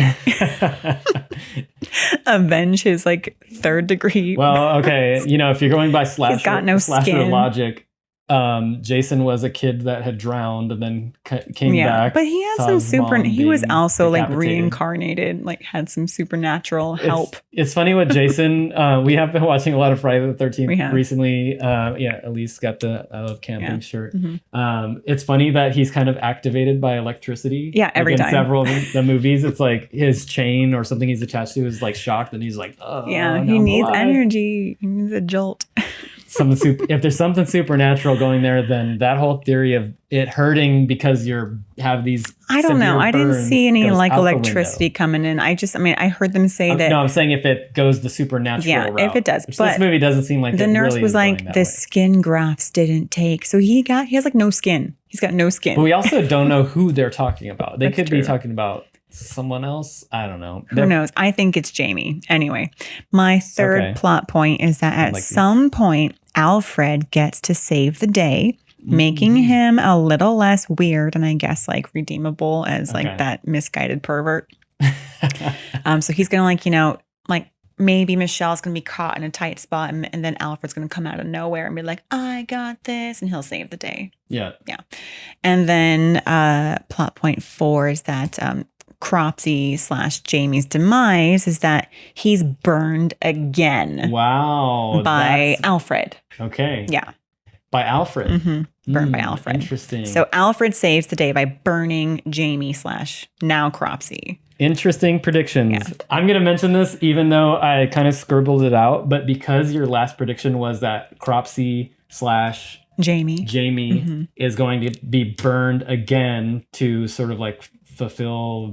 avenge his like 3rd degree. Well, okay. You know, if you're going by slasher, He's got no skin. logic, Jason was a kid that had drowned and then came back. But he had some he was also like reincarnated, like had some supernatural help. It's funny with Jason. We have been watching a lot of Friday the 13th recently. Aleece got the I Love Camping shirt. It's funny that he's kind of activated by electricity. Yeah, every time. In several of the movies, it's like his chain or something he's attached to is like shocked and he's like, oh. Yeah, he needs energy. He needs a jolt. If there's something supernatural going there, then that whole theory of it hurting because you have these. I don't know. I didn't see any like electricity coming in. I heard them say that. No, I'm saying if it goes the supernatural route. If it does. But this movie doesn't seem like the nurse really was like, the skin grafts didn't take. So he has like no skin. He's got no skin. But we also don't know who they're talking about. They could be talking about someone else. I don't know. Who knows? I think it's Jamie. Anyway, my 3rd plot point is that at some point, Alfred gets to save the day, making him a little less weird and I guess like redeemable as like that misguided pervert. So he's going to like maybe Michelle's going to be caught in a tight spot and then Alfred's going to come out of nowhere and be like, I got this, and he'll save the day. Yeah. Yeah. And then plot point 4 is that Cropsy / Jamie's demise is that he's burned again. Wow. By Alfred. Okay. Yeah. By Alfred. Burned by Alfred. Interesting. So Alfred saves the day by burning Jamie / now Cropsy. Interesting predictions. Yeah. I'm going to mention this even though I kind of scribbled it out, but because your last prediction was that Cropsy / Jamie is going to be burned again to sort of like fulfill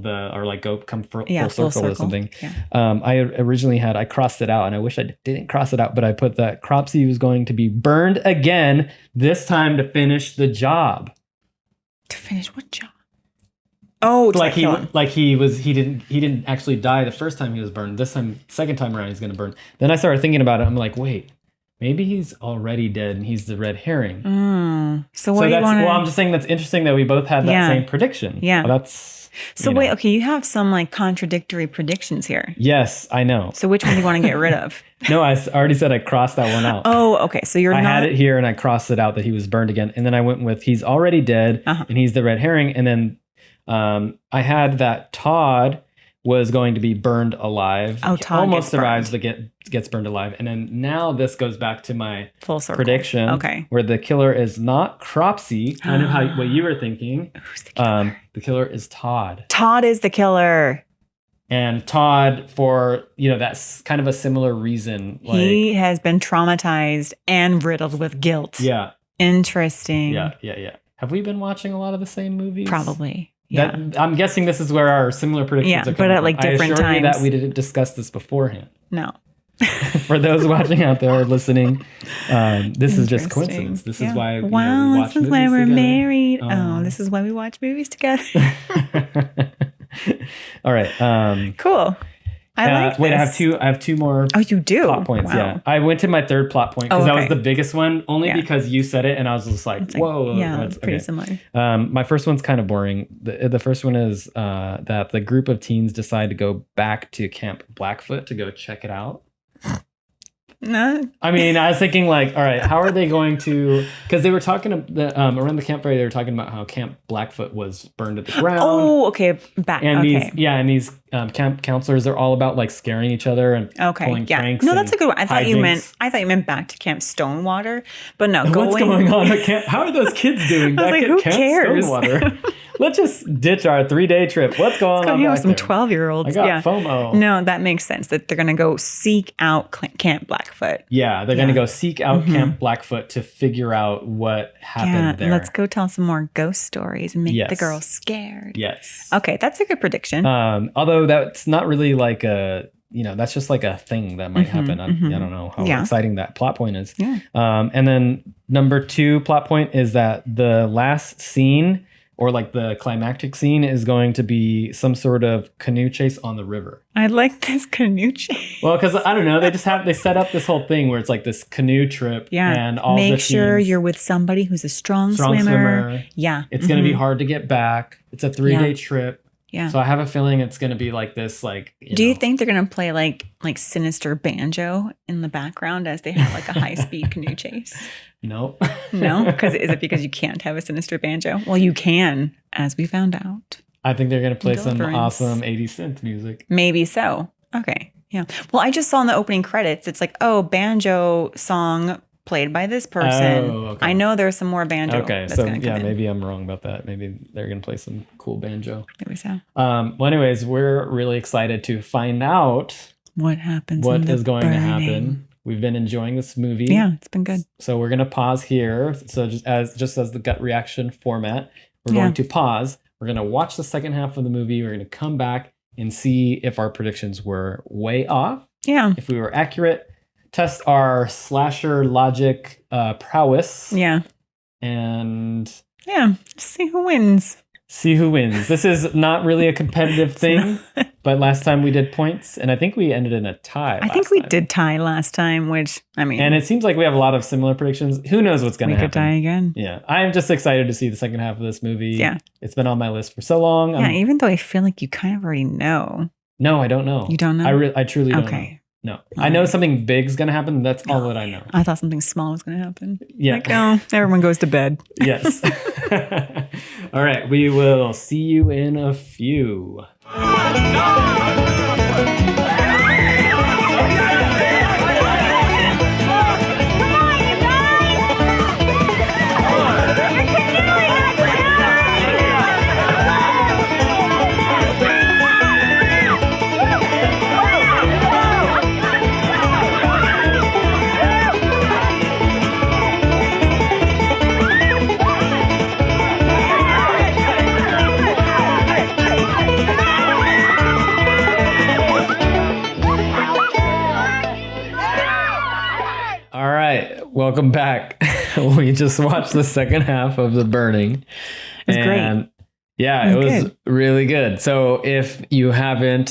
come full circle or something. Yeah. I originally I crossed it out and I wish I didn't cross it out, but I put that Cropsy was going to be burned again, this time to finish the job. To finish what job? Oh, he didn't actually die the first time he was burned. This time, second time around, he's going to burn. Then I started thinking about it. I'm like, wait, maybe he's already dead and he's the red herring. So what do you want to... Well, I'm just saying that's interesting that we both had that same prediction. Yeah. Well, that's... So wait, okay, you have some like contradictory predictions here. Yes, I know. So which one do you want to get rid of? No, I already said I crossed that one out. Oh, okay. So I had it here and I crossed it out that he was burned again. And then I went with he's already dead and he's the red herring. And then I had that Todd was going to be burned alive. Oh, Todd almost survives but gets burned alive. And then now this goes back to my full circle prediction. Okay. Where the killer is not Cropsy. Kind of what you were thinking. Who's the killer? The killer is Todd. Todd is the killer. And Todd, for, that's kind of a similar reason. He has been traumatized and riddled with guilt. Yeah. Interesting. Yeah. Have we been watching a lot of the same movies? Probably. Yeah. I'm guessing this is where our similar predictions are coming but at like different from. times. I assure you that we didn't discuss this beforehand. No. For those watching out there or listening, this is just Interesting. coincidence. This is why we Wow, watch this is movies why we're together. married. Oh, this is why we watch movies together. All right. Cool. I like wait, this. I have two more Oh, you do? plot points. Wow. Yeah. I went to my third plot point because that was okay. the biggest one, only Yeah. because you said it and I was just like, It's like, whoa. yeah, that's it's pretty okay. similar. My first one's kind of boring. The first one is that the group of teens decide to go back to Camp Blackfoot to go check it out. No. I mean, I was thinking like, all right, how are they going to? Because they were talking around the campfire. They were talking about how Camp Blackfoot was burned to the ground. Oh, okay. Back. and okay. these camp counselors, they're all about like scaring each other and Okay. pulling Yeah. pranks. No, that's a and good one. I thought you hijinks. meant back to Camp Stonewater, but no. What's going on at camp? How are those kids doing I was back like, at who Camp cares? Stonewater? Let's just ditch our 3-day trip. What's going on? Here Back with some there? 12-year-olds. I got FOMO. No, that makes sense that they're going to go seek out Camp Blackfoot. Yeah, they're going to Yeah. go seek out Camp Blackfoot to figure out what happened there. Let's go tell some more ghost stories and make the Yes. girls scared. Yes. Okay, that's a good prediction. Although that's not really like a, that's just like a thing that might happen. I don't know how exciting that plot point is. Yeah. And then number 2 plot point is that the last scene or like the climactic scene is going to be some sort of canoe chase on the river. I like this canoe chase. Well, because I don't know, they set up this whole thing where it's like this canoe trip and all Make the sure teams- you're with somebody who's a strong swimmer. Yeah. It's going to be hard to get back. It's a 3-day trip. Yeah. So I have a feeling it's going to be like this, like. Do you think they're gonna play like sinister banjo in the background as they have like a high speed canoe chase? No. No, because is it because you can't have a sinister banjo? Well, you can, as we found out. I think they're going to play some Deliverance. awesome 80 synth music. Maybe so. Okay. Yeah. Well, I just saw in the opening credits, it's like, oh, banjo song played by this person. Oh, okay. I know there's some more banjo. Okay, that's so gonna come in. maybe I'm wrong about that. Maybe they're going to play some cool banjo. Maybe so. Well, anyways, we're really excited to find out What happens? what in the is going to burning? happen. We've been enjoying this movie. Yeah, it's been good. So we're going to pause here. So just as the gut reaction format, we're Yeah. going to pause. We're going to watch the second half of the movie. We're going to come back and see if our predictions were way off, Yeah. if we were accurate, test our slasher logic prowess, Yeah. and Yeah. See who wins. see who wins. This is not really a competitive thing, but last time we did points, and I think we ended in a tie. I think last we time. did tie last time, which I mean, And it seems like we have a lot of similar predictions. Who knows what's going we to could tie happen? again. Yeah, I'm just excited to see the second half of this movie. Yeah. It's been on my list for so long. Yeah, even though I feel like you kind of already know. No, I don't know. You don't know? I truly don't know. Okay. No. I know something big's going to happen. That's all that I know. I thought something small was going to happen. Yeah. Like, oh, everyone goes to bed. Yes. All right. We will see you in a few. All right. Welcome back. We just watched the second half of The Burning. It was great. Yeah, it was really good. So if you haven't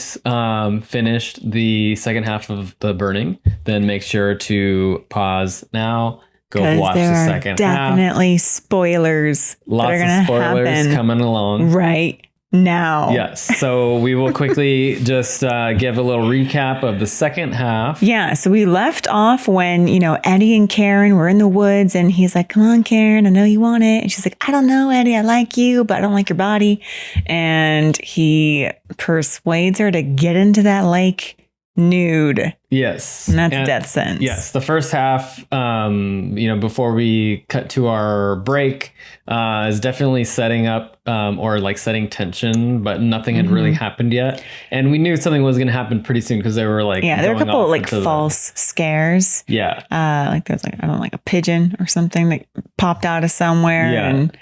finished the second half of The Burning, then make sure to pause now. Go watch there the are second half. definitely spoilers Lots that are of going to spoilers happen coming along. right now. Yes. So we will quickly just give a little recap of the second half. Yeah, so we left off when, Eddie and Karen were in the woods and he's like, come on, Karen, I know you want it. And she's like, I don't know, Eddie, I like you, but I don't like your body. And he persuades her to get into that lake nude. Yes. And that's a death sentence. Yes. The first half, before we cut to our break, is definitely setting up or like setting tension, but nothing had really happened yet. And we knew something was going to happen pretty soon because they were like, Yeah, there were a going couple off of like into the- false scares. Yeah. Like there's like, I don't know, like a pigeon or something that popped out of somewhere. Yeah. And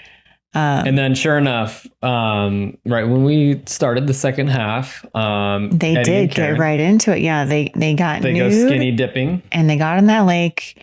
And then sure enough, right when we started the second half, They Eddie did and get Karen, right into it. Yeah, they got They nude, go skinny dipping. and they got in that lake.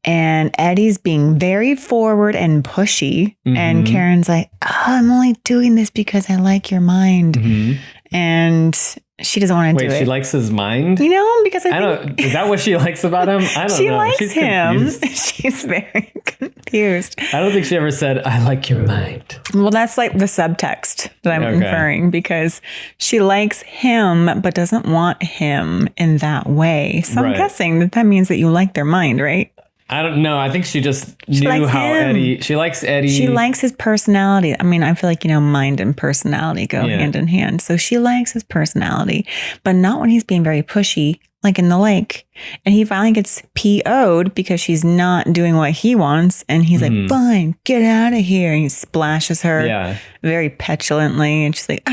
And Eddie's being very forward and pushy. And Karen's like, oh, I'm only doing this because I like your mind. And she doesn't want to do it. Wait, she likes his mind? You know, because I don't. Is that what she likes about him? I don't she know. likes She's him. confused. She's very confused. I don't think she ever said, I like your mind. Well, that's like the subtext that I'm inferring, because she likes him, but doesn't want him in that way. So I'm guessing that means that you like their mind, right? I don't know. I think she just knew how him. Eddie. She likes Eddie. She likes his personality. I mean, I feel like, mind and personality go hand in hand. So she likes his personality, but not when he's being very pushy, like in the lake. And he finally gets PO'd because she's not doing what he wants. And he's like, fine, get out of here. And he splashes her very petulantly. And she's like,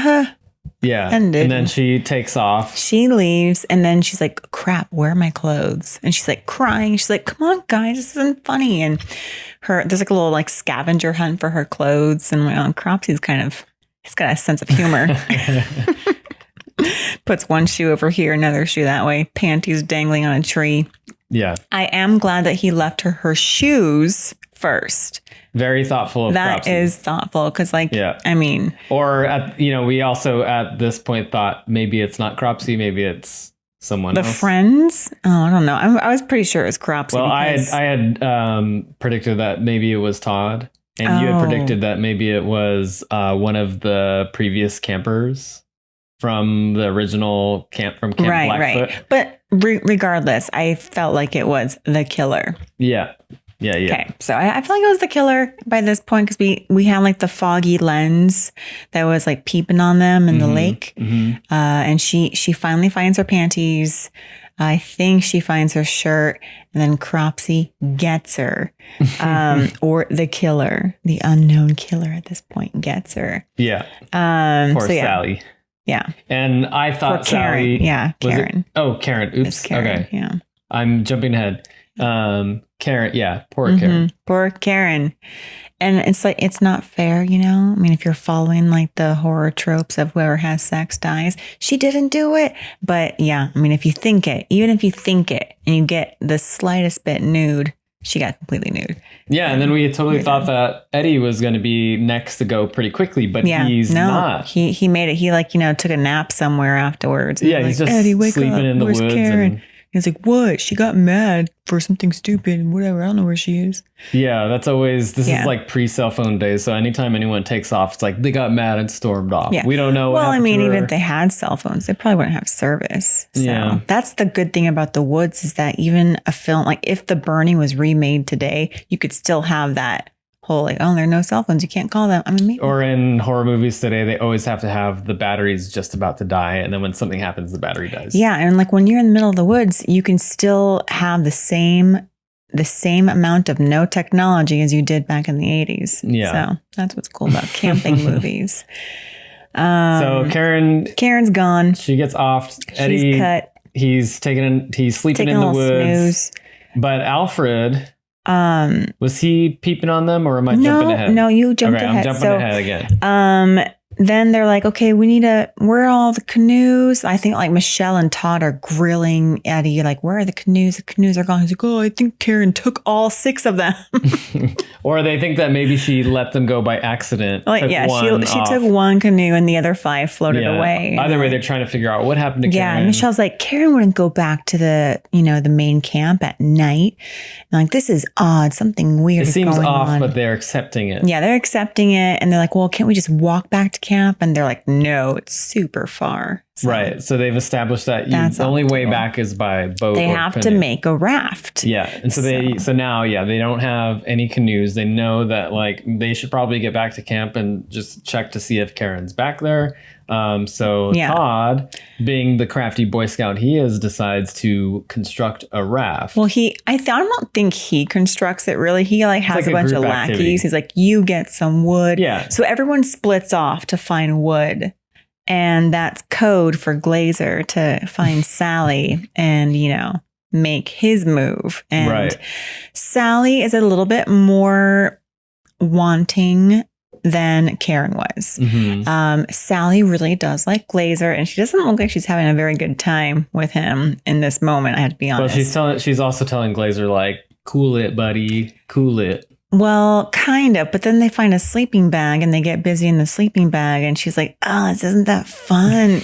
Yeah. ended. And then she takes off. She leaves, and then she's like, crap, where are my clothes? And she's like crying. She's like, come on, guys, this isn't funny. And there's like a little like scavenger hunt for her clothes. And my own Cropsy's he's got a sense of humor. Puts one shoe over here, another shoe that way, panties dangling on a tree. Yeah. I am glad that he left her shoes first. Very thoughtful of That Cropsy. is thoughtful, because I mean. Or, we also at this point thought maybe it's not Cropsy, maybe it's someone else. The friends? Oh, I don't know. I was pretty sure it was Cropsy. Well, I had predicted that maybe it was Todd. And you had predicted that maybe it was one of the previous campers from the original camp from Camp Blackfoot. Right. But regardless, I felt like it was the killer. Yeah. Okay, so I feel like it was the killer by this point, because we had like the foggy lens that was like peeping on them in the lake. And she finally finds her panties. I think she finds her shirt, and then Cropsy gets her. Or the killer, the unknown killer at this point, gets her. Yeah. Poor Sally. Yeah. And I thought Karen. Sally. Yeah, Karen. Karen. Oops. It's Karen. Okay. Yeah. I'm jumping ahead. Karen. Yeah. Poor Karen. Poor Karen. And it's like, it's not fair, I mean, if you're following like the horror tropes of whoever has sex dies, she didn't do it. But yeah, I mean, if you think it, even if you think it and you get the slightest bit nude, she got completely nude. Yeah. And then we totally thought that Eddie was going to be next to go pretty quickly, but he's not. He made it. He took a nap somewhere afterwards. Yeah. He's just Eddie, wake sleeping up. in the Where's woods. Karen? He's like, what? She got mad for something stupid and whatever. I don't know where she is. Yeah, that's always, this is like pre-cell phone days. So anytime anyone takes off, it's like they got mad and stormed off. Yeah. We don't know what Well, I mean, happened to even her. if they had cell phones, they probably wouldn't have service. So Yeah. that's the good thing about The Woods, is that even a film, like if The Burning was remade today, you could still have that whole like, oh, there are no cell phones, you can't call them. I mean, maybe. Or in horror movies today, they always have to have the batteries just about to die. And then when something happens, the battery dies. Yeah. And like when you're in the middle of the woods, you can still have the same amount of no technology as you did back in the 80s. Yeah. So that's what's cool about camping movies. So Karen's gone. she gets off. Eddie, She's cut. he's sleeping Taking in a the little woods. snooze. But Alfred, was he peeping on them, or am I jumping ahead? No, you jumped okay, ahead. I'm jumping ahead again. Then they're like, okay, where are all the canoes? I think like Michelle and Todd are grilling Eddie, like, where are the canoes? The canoes are gone. He's like, oh, I think Karen took all 6 of them. Or they think that maybe she let them go by accident. Like, yeah, she took one canoe and the other 5 floated away. Either way, they're trying to figure out what happened to Karen. Yeah, and Michelle's like, Karen wouldn't go back to the main camp at night. And like, this is odd. Something weird It is seems going off, on. but they're accepting it. Yeah, they're accepting it. And they're like, well, can't we just walk back to camp? And they're like, no, it's super far. So right. So they've established that That's the only way optimal. back is by boat. they or have to canoe. make a raft. Yeah. And so now they don't have any canoes. They know that like they should probably get back to camp and just check to see if Karen's back there. Todd, being the crafty Boy Scout he is, decides to construct a raft. Well, I don't think he constructs it really. He like has like a a bunch of group lackeys. activity. He's like, you get some wood. Yeah. So everyone splits off to find wood. And that's code for Glazer to find Sally and, make his move. And Right. Sally is a little bit more wanting than Karen was. Sally really does like Glazer, and she doesn't look like she's having a very good time with him in this moment. I have to be honest. Well, she's also telling Glazer, like, cool it, buddy, cool it. Well, kind of, but then they find a sleeping bag and they get busy in the sleeping bag, and she's like, "Oh, this isn't that fun."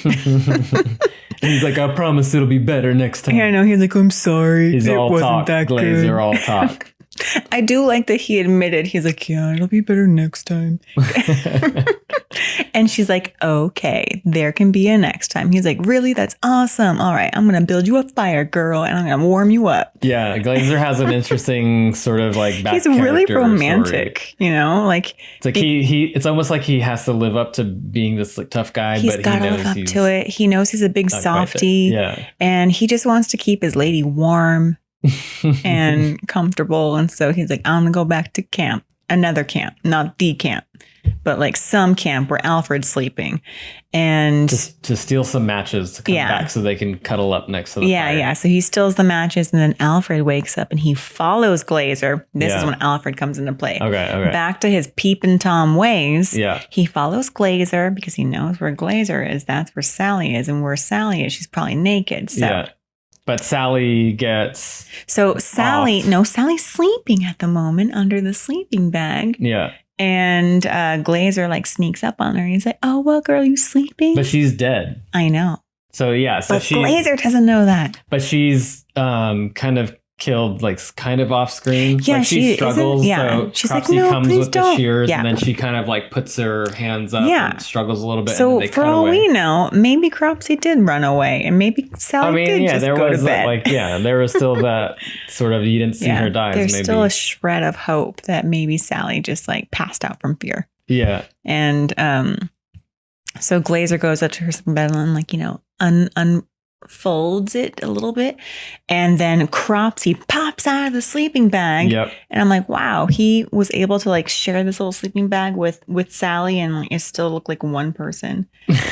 And he's like, I promise it'll be better next time. Yeah, I know. He's like, "I'm sorry, He's it all wasn't talk. that Glazer good." all talk. I do like that he admitted, he's like, "Yeah, it'll be better next time." And she's like, "Okay, there can be a next time." He's like, "Really? That's awesome. All right, I'm going to build you a fire, girl, and I'm going to warm you up." Yeah, Glazer has an interesting sort of like back He's really character romantic, story. you know, like It's like he it's almost like he has to live up to being this like tough guy, he's but got he to knows live up he's to it. He knows he's a big not quite softie, there. Yeah. and he just wants to keep his lady warm and comfortable. And so he's like, "I'm going to go back to camp, another camp, not the camp, but like some camp where Alfred's sleeping." And to steal some matches to come back so they can cuddle up next to the fire. yeah. So he steals the matches, and then Alfred wakes up and he follows Glazer. This is when Alfred comes into play. Okay. Back to his peep and Tom ways. Yeah. He follows Glazer because he knows where Glazer is. That's where Sally is. And where Sally is, she's probably naked. So. Yeah. But Sally gets Sally's sleeping at the moment under the sleeping bag. Yeah. And Glazer like sneaks up on her. He's like, "Oh, well, girl, you sleeping?" But she's dead. I know. So yeah, but Glazer doesn't know that. But she's kind of killed, like kind of off screen. Yeah, like she struggles. Yeah, so she's Cropsy like, "No, comes please with don't." the shears, Yeah. and then she kind of like puts her hands up and struggles a little bit. So and then they for cut all away. we know, maybe Cropsy did run away, and maybe Sally did just there go was to bed. there was still that sort of you didn't see her die. There's maybe. still a shred of hope that maybe Sally just like passed out from fear. Yeah. And so Glazer goes up to her sleeping bed and like, you know, unfolds it a little bit. And then Cropsy pops out of the sleeping bag. Yep. And I'm like, wow, he was able to like share this little sleeping bag with Sally, and like, it still looked like one person.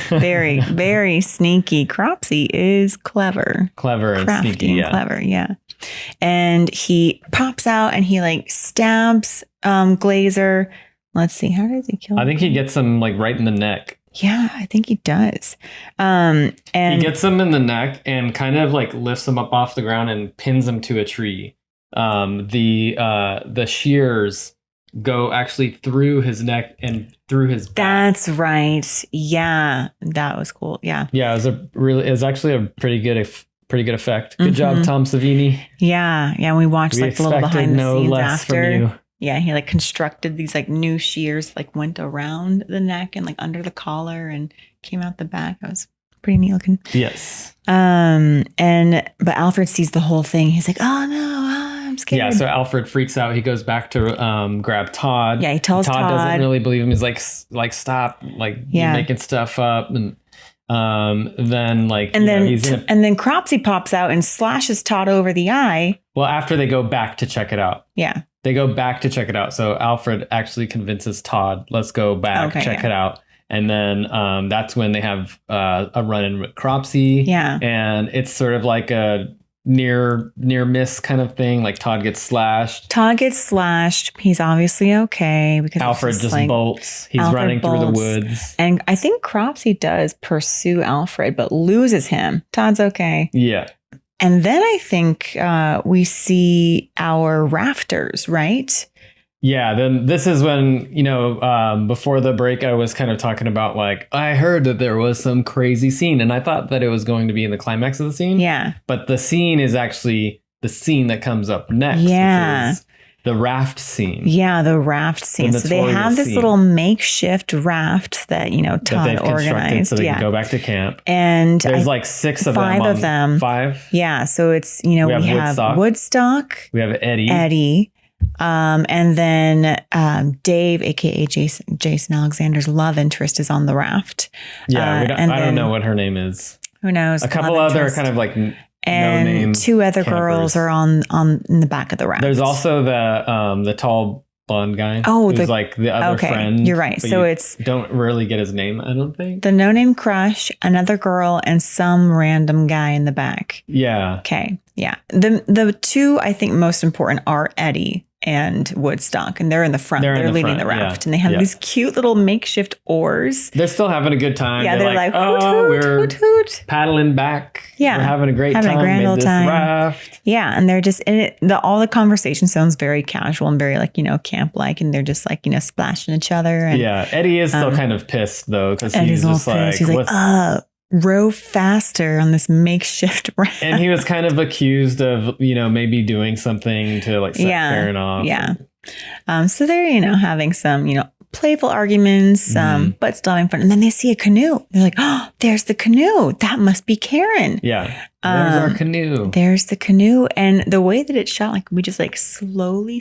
Very, very sneaky. Cropsy is clever. Clever and Crafty sneaky. and clever, yeah. And he pops out and he like stabs Glazer. Let's see, how does he kill him? I think he gets him like right in the neck. Yeah, I think he does. And he gets him in the neck and kind of like lifts him up off the ground and pins him to a tree. The shears go actually through his neck and through his back. That's right. Yeah, that was cool. Yeah. Yeah, it was actually a pretty good effect. Good job, Tom Savini. Yeah. We watched like a little behind the scenes after. From you. Yeah, he like constructed these like new shears, like went around the neck and like under the collar and came out the back. That was pretty neat looking. Yes. But Alfred sees the whole thing. He's like, "Oh no, I'm scared." Yeah, so Alfred freaks out. He goes back to grab Todd. Yeah, he tells Todd. Todd doesn't really believe him. He's like stop, like you're making stuff up, and then Cropsy pops out and slashes Todd over the eye. Well, after they go back to check it out. Yeah. They go back to check it out. So Alfred actually convinces Todd, let's go back, check it out. And then that's when they have a run-in with Cropsy. Yeah. And it's sort of like a near miss kind of thing. Like Todd gets slashed. He's obviously okay because Alfred just like, bolts. He's running through the woods. And I think Cropsy does pursue Alfred, but loses him. Todd's okay. Yeah. And then I think we see our rafters, right? Yeah, then this is when, before the break, I was kind of talking about like, I heard that there was some crazy scene and I thought that it was going to be in the climax of the scene. Yeah. But the scene is actually the scene that comes up next. Yeah. Which is the raft scene. Yeah, the raft scene. So they have this little makeshift raft that, Todd organized. So they can go back to camp. And there's like 6 of them. 5 of them. 5? Yeah. So it's, we have Woodstock. We have Eddie. And then Dave, aka Jason Alexander's love interest, is on the raft. Yeah, I don't know what her name is. Who knows? A couple other kind of like and 2 other girls are on in the back of the raft. There's also the tall blonde guy. Oh, who's like the other friend. You're right. So it's don't really get his name, I don't think. The no-name crush, another girl, and some random guy in the back. Yeah. Okay. Yeah. The 2 I think most important are Eddie. and Woodstock, and they're in the front. They're in They're the leading front, the raft, yeah. and they have Yeah. these cute little makeshift oars. They're still having a good time. Yeah, they're like, oh, hoot, hoot, we're hoot, hoot. paddling back. Yeah. We're having a great Having a time. grand Made old this time. raft. Yeah, and they're just in it. All the conversation sounds very casual and very like camp-like, and they're just like splashing each other. And Yeah, Eddie is still kind of pissed though, because Eddie's he's all just like, pissed. He's like, row faster on this makeshift raft. and he was kind of accused of maybe doing something to like set Karen off. Yeah. So they're having some playful arguments, but still having fun. And then they see a canoe. They're like, oh, there's the canoe. That must be Karen. Yeah. There's our canoe. There's the canoe. And the way that it's shot, like we just like slowly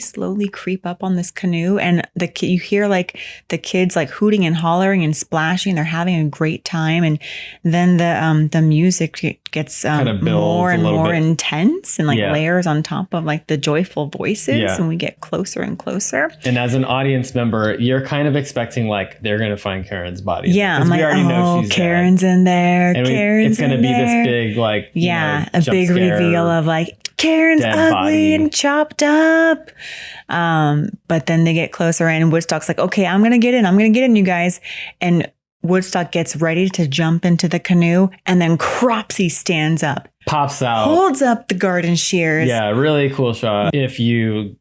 creep up on this canoe. And you hear like the kids like hooting and hollering and splashing. They're having a great time. And then the music gets Kind of builds more and a little more bit. intense and like Yeah. layers on top of like the joyful voices. Yeah. And we get closer and closer. And as an audience member, you're kind of expecting like they're going to find Karen's body. Yeah. 'Cause I'm we like, already know she's Karen's dead. in there. And Karen's it's going to in be there. this big like Yeah, a jump big scare. reveal of like Karen's Dead ugly body. and chopped up. But then they get closer and Woodstock's like, okay, I'm gonna get in, you guys. And Woodstock gets ready to jump into the canoe, and then Cropsy stands up, Pops out. holds up the garden shears. Yeah, really cool shot. If you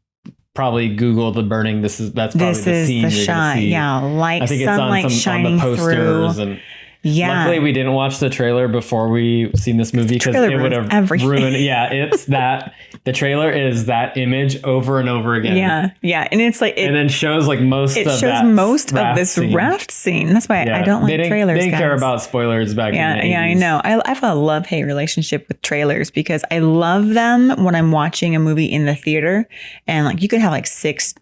probably Google the burning, that's probably This the is scene the you're shot. gonna see. Yeah, light I think sunlight it's on shining the posters through. and Yeah. luckily we didn't watch the trailer before we seen this movie because Trailer it would ruins have everything. ruined. Yeah, it's that the trailer is that image over and over again. Yeah. And it's like and then shows like most it of shows that most of raft this scene. raft scene. That's why I don't like trailers. They didn't care guys. about spoilers back in the 80s. Yeah, I know. I have a love-hate relationship with trailers because I love them when I'm watching a movie in the theater, and like you could have like six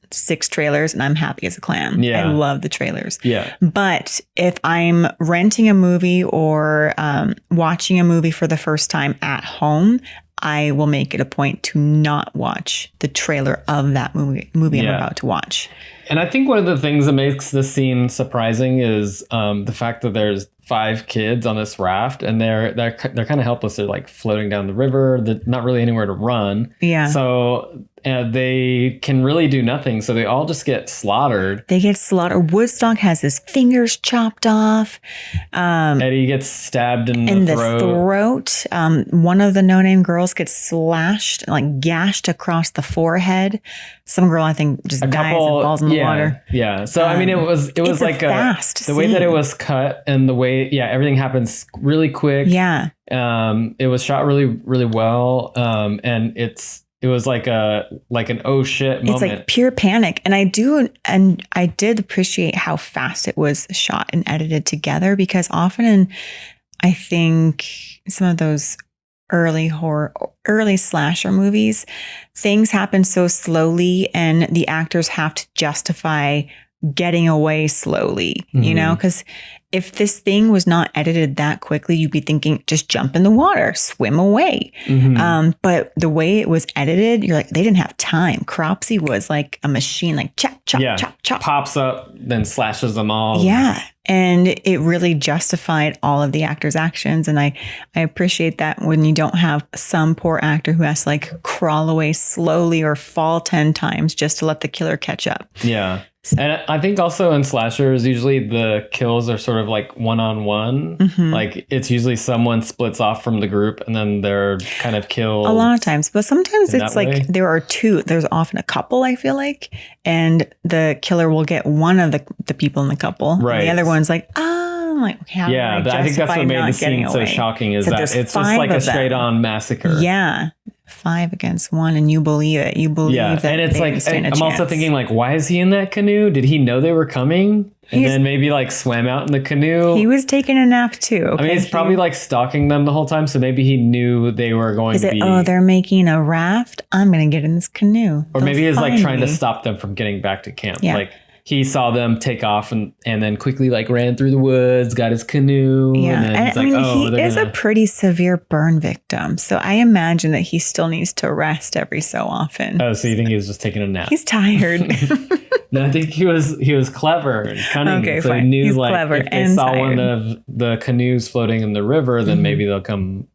trailers and I'm happy as a clam. Yeah. I love the trailers. Yeah. But if I'm renting a movie or watching a movie for the first time at home, I will make it a point to not watch the trailer of that movie I'm Yeah. about to watch. And I think one of the things that makes this scene surprising is the fact that there's 5 kids on this raft, and they're kind of helpless. They're like floating down the river. They're not really anywhere to run. Yeah. So they can really do nothing. So they all just get slaughtered. They get slaughtered. Woodstock has his fingers chopped off. Eddie gets stabbed in the throat. One of the no-name girls gets slashed, like gashed across the forehead. Some girl, I think, just dies and falls in the water. Yeah. So I mean, it was it's like a fast the way that it scene. was cut and the way everything happens really quick. Yeah. It was shot really really well. And it was like an oh shit moment. It's like pure panic. And I did appreciate how fast it was shot and edited together, because often I think some of those early slasher movies, things happen so slowly and the actors have to justify getting away slowly, because if this thing was not edited that quickly, you'd be thinking, just jump in the water, swim away. But the way it was edited, you're like, they didn't have time. Cropsy was like a machine, like chop, chop, chop, chop. Pops up, then slashes them all. Yeah. And it really justified all of the actors' actions. And I appreciate that when you don't have some poor actor who has to like crawl away slowly or fall 10 times just to let the killer catch up. Yeah. And I think also in slashers, usually the kills are sort of like one-on-one. Like it's usually someone splits off from the group and then they're kind of killed. A lot of times, but sometimes in it's that like way? there are two. There's often a couple, I feel like, and the killer will get one of the people in the couple. And Right. the other one's like, I'm like, how do Yeah, but I think that's justify what made not the getting scene so away? shocking is So that there's it's just 5 like a of them. straight-on massacre. Yeah. 5 against 1, and you believe it. You believe Yeah, that and it's they like didn't stand a I'm also chance. thinking like, why is he in that canoe? Did he know they were coming? And He's- then maybe like swam out in the canoe. He was taking a nap too. Okay? I mean, he's probably like stalking them the whole time, so maybe he knew they were going Is to it? be. Oh, they're making a raft. I'm gonna get in this canoe. Or They'll maybe he's like find trying to me. stop them from getting back to camp. Yeah. Like he saw them take off and then quickly like ran through the woods, got his canoe. Yeah, And then and he's I like, mean, oh, he they're is a gonna... pretty severe burn victim, so I imagine that he still needs to rest every so often. Oh, so you think he was just taking a nap? He's tired. No, I think he was clever and cunning. Okay, so fine. he knew He's like clever if they and saw one tired. of the canoes floating in the river, then maybe they'll come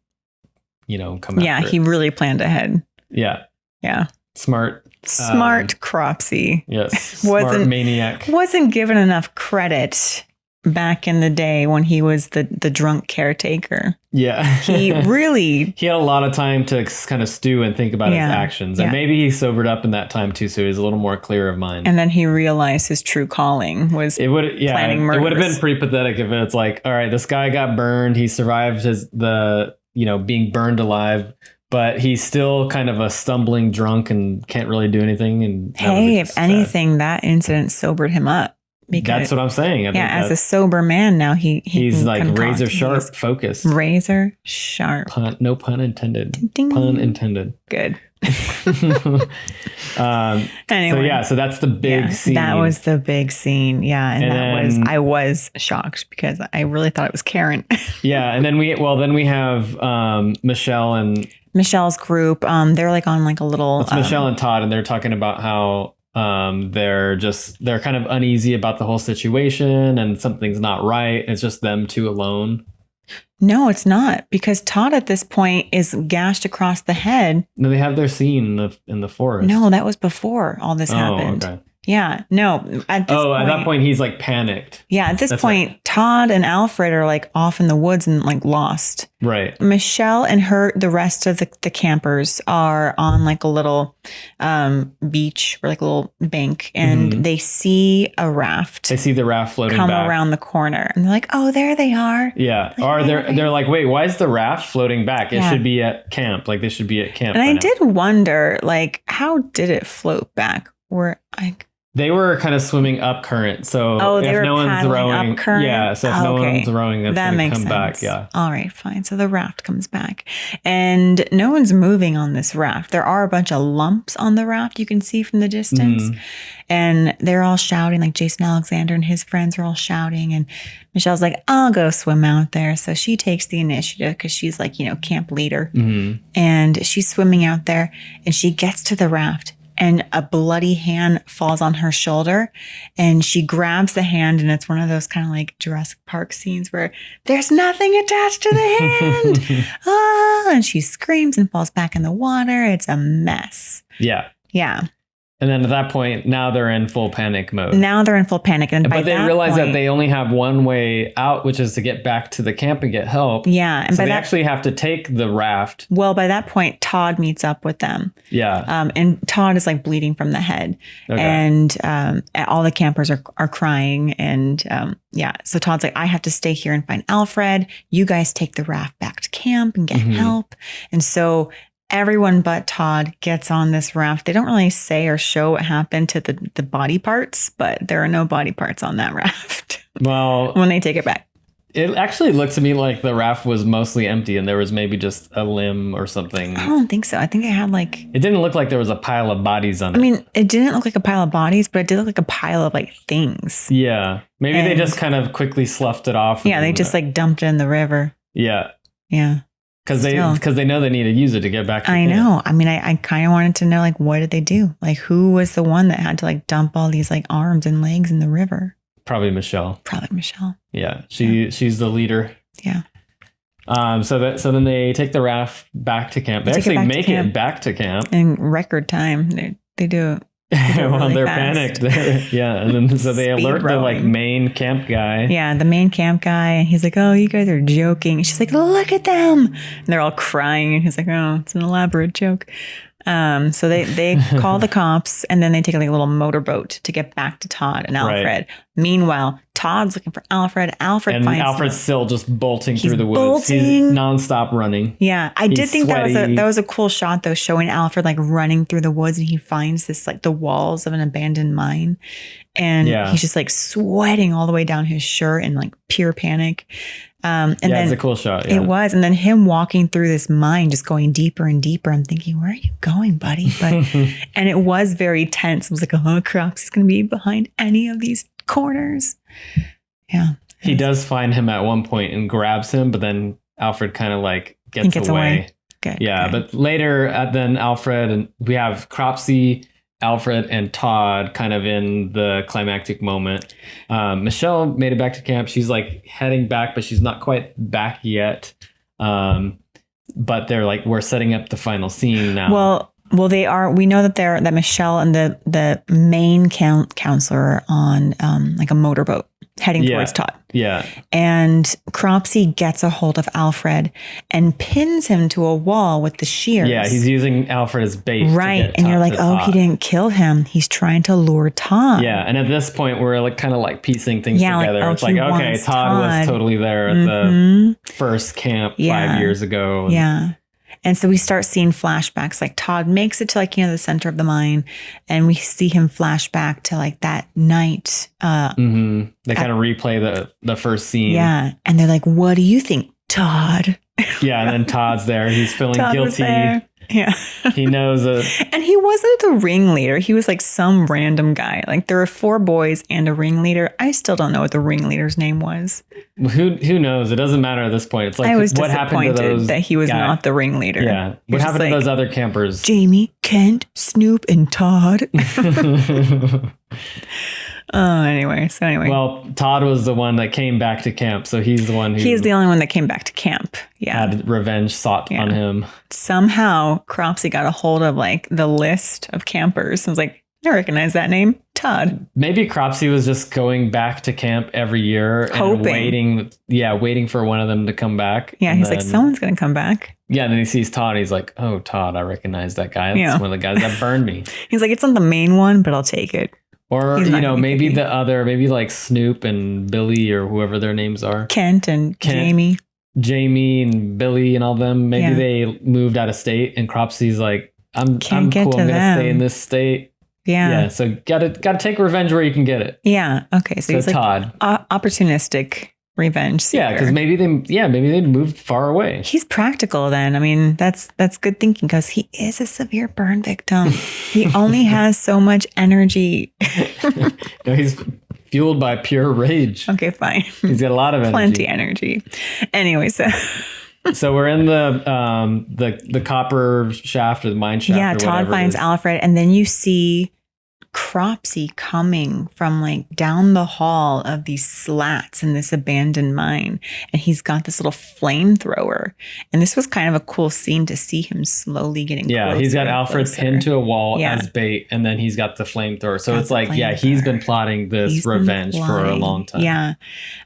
Yeah, after he it. really planned ahead. Yeah. Yeah. Smart. Smart Cropsy. Yes. Smart maniac. Wasn't given enough credit back in the day when he was the drunk caretaker. Yeah. He had a lot of time to kind of stew and think about his actions. And maybe he sobered up in that time too, so he was a little more clear of mind. And then he realized his true calling was planning murders. It would have been pretty pathetic if it's like, all right, this guy got burned. He survived being burned alive, but he's still kind of a stumbling drunk and can't really do anything. And hey, if anything, that incident sobered him up. That's what I'm saying. I think as a sober man now, he's like razor sharp focused. Razor sharp. No pun intended. Ding, ding. Pun intended. Good. Anyway, so that's the big scene. That was the big scene. Yeah, and I was shocked because I really thought it was Karen. Yeah, and then we have Michelle and Michelle's group. They're like on like a little. It's Michelle and Todd, and they're talking about how they're kind of uneasy about the whole situation and something's not right. It's just them two alone. No, it's not, because Todd at this point is gashed across the head. No, they have their scene in the forest. No, that was before all this happened. Okay. Yeah, no. At that point, he's like panicked. Yeah, at this point, Todd and Alfred are like off in the woods and like lost. Right. Michelle and the rest of the campers are on like a little beach or like a little bank, and they see a raft. They see the raft floating come back around the corner, and they're like, "Oh, there they are." Yeah. Like, they're like, "Wait, why is the raft floating back? It should be at camp. Like they should be at camp." And I did wonder, like, how did it float back? They were kind of swimming up current, so if no one's rowing, no one's rowing, that's going to come back. Yeah. All right, fine. So the raft comes back, and no one's moving on this raft. There are a bunch of lumps on the raft you can see from the distance, and they're all shouting. Like Jason Alexander and his friends are all shouting, and Michelle's like, "I'll go swim out there." So she takes the initiative because she's like, camp leader, and she's swimming out there, and she gets to the raft. And a bloody hand falls on her shoulder, and she grabs the hand, and it's one of those kind of like Jurassic Park scenes where there's nothing attached to the hand. And she screams and falls back in the water. It's a mess. Yeah. Yeah. And then at that point, now they're in full panic mode. And but they realize that they only have one way out, which is to get back to the camp and get help. Yeah. And so they actually have to take the raft. Well, by that point, Todd meets up with them. Yeah. And Todd is like bleeding from the head. Okay. And all the campers are crying. And so Todd's like, "I have to stay here and find Alfred. You guys take the raft back to camp and get help." And so everyone but Todd gets on this raft. They don't really say or show what happened to the body parts, but there are no body parts on that raft. Well, when they take it back. It actually looked to me like the raft was mostly empty and there was maybe just a limb or something. I don't think so. I think it had like... It didn't look like there was a pile of bodies on it. I mean, it didn't look like a pile of bodies, but it did look like a pile of like things. Yeah. Maybe they just kind of quickly sloughed it off. Yeah, they just like dumped it in the river. Yeah. Yeah. Because they know they need to use it to get back to I know. I mean, I kind of wanted to know, like, what did they do? Like, who was the one that had to, like, dump all these, like, arms and legs in the river? Probably Michelle. Yeah. She's the leader. Yeah. So then they take the raft back to camp. They actually make it back to camp. In record time. They do it. Well, they're panicked. Yeah. And then so they alert the like main camp guy. Yeah, the main camp guy. And he's like, "Oh, you guys are joking." And she's like, "Look at them." And they're all crying. And he's like, "Oh, it's an elaborate joke." So they call the cops, and then they take like a little motorboat to get back to Todd and Alfred. Right. Meanwhile, Todd's looking for Alfred. Alfred's still just bolting through the woods. He's nonstop running. Yeah, I did think that was a cool shot though, showing Alfred like running through the woods, and he finds this like the walls of an abandoned mine, and he's just like sweating all the way down his shirt in like pure panic. And then it's a cool shot. Yeah. It was. And then him walking through this mine, just going deeper and deeper. I'm thinking, where are you going, buddy? But and it was very tense. I was like, oh, crap, he's going to be behind any of these corners. Yeah. He does find him at one point and grabs him, but then Alfred kind of like gets away. Good. Yeah. Good. But later, then Alfred and we have Cropsy, Alfred, and Todd kind of in the climactic moment. Michelle made it back to camp. She's like heading back, but she's not quite back yet. But they're like, we're setting up the final scene now. Well, Well, they are. We know that that Michelle and the main counselor are on like a motorboat heading towards Todd. Yeah. And Cropsy gets a hold of Alfred and pins him to a wall with the shears. Yeah, he's using Alfred as bait. Right. And you're like, oh, he didn't kill him. He's trying to lure Todd. Yeah. And at this point, we're like kind of like piecing things together. Like, it's like, okay, Todd was totally there at the first camp 5 years ago. Yeah. And so we start seeing flashbacks. Like Todd makes it to like, the center of the mine, and we see him flash back to like that night. They kind of replay the first scene. Yeah. And they're like, what do you think, Todd? Yeah. And then Todd's there. He's feeling guilty. Yeah. He knows it. And he wasn't the ringleader. He was like some random guy. Like there were 4 boys and a ringleader. I still don't know what the ringleader's name was. Who knows? It doesn't matter at this point. It's like, I was what happened to those that he was not the ringleader. Yeah. What happened to those other campers? Jamie, Kent, Snoop, and Todd. Anyway. Well, Todd was the one that came back to camp. So he's the one who... He's the only one that came back to camp. Yeah. Had revenge sought on him. Somehow, Cropsy got a hold of like the list of campers. I was like, I recognize that name. Todd. Maybe Cropsy was just going back to camp every year and waiting for one of them to come back. Yeah, he's like, someone's going to come back. Yeah, and then he sees Todd. He's like, oh, Todd, I recognize that guy. That's one of the guys that burned me. He's like, it's not the main one, but I'll take it. Or, maybe maybe like Snoop and Billy or whoever their names are. Kent and Jamie. Jamie and Billy and all them. Maybe they moved out of state, and Cropsy's like, I'm cool. I'm going to stay in this state. Yeah. Yeah. So gotta take revenge where you can get it. Yeah. Okay. So he's Todd. Like opportunistic revenge seeker. Yeah, because maybe they moved far away. He's practical then. I mean, that's good thinking, because he is a severe burn victim. He only has so much energy. He's fueled by pure rage. Okay, fine. He's got a lot of energy. Plenty energy. Anyway, so we're in the copper shaft or the mine shaft. Yeah, Todd finds Alfred, and then you see Cropsy coming from like down the hall of these slats in this abandoned mine, and he's got this little flamethrower. And this was kind of a cool scene to see him slowly getting closer. He's got Alfred pinned to a wall as bait, and then he's got the flamethrower. So it's like, he's been plotting this revenge for a long time. Yeah.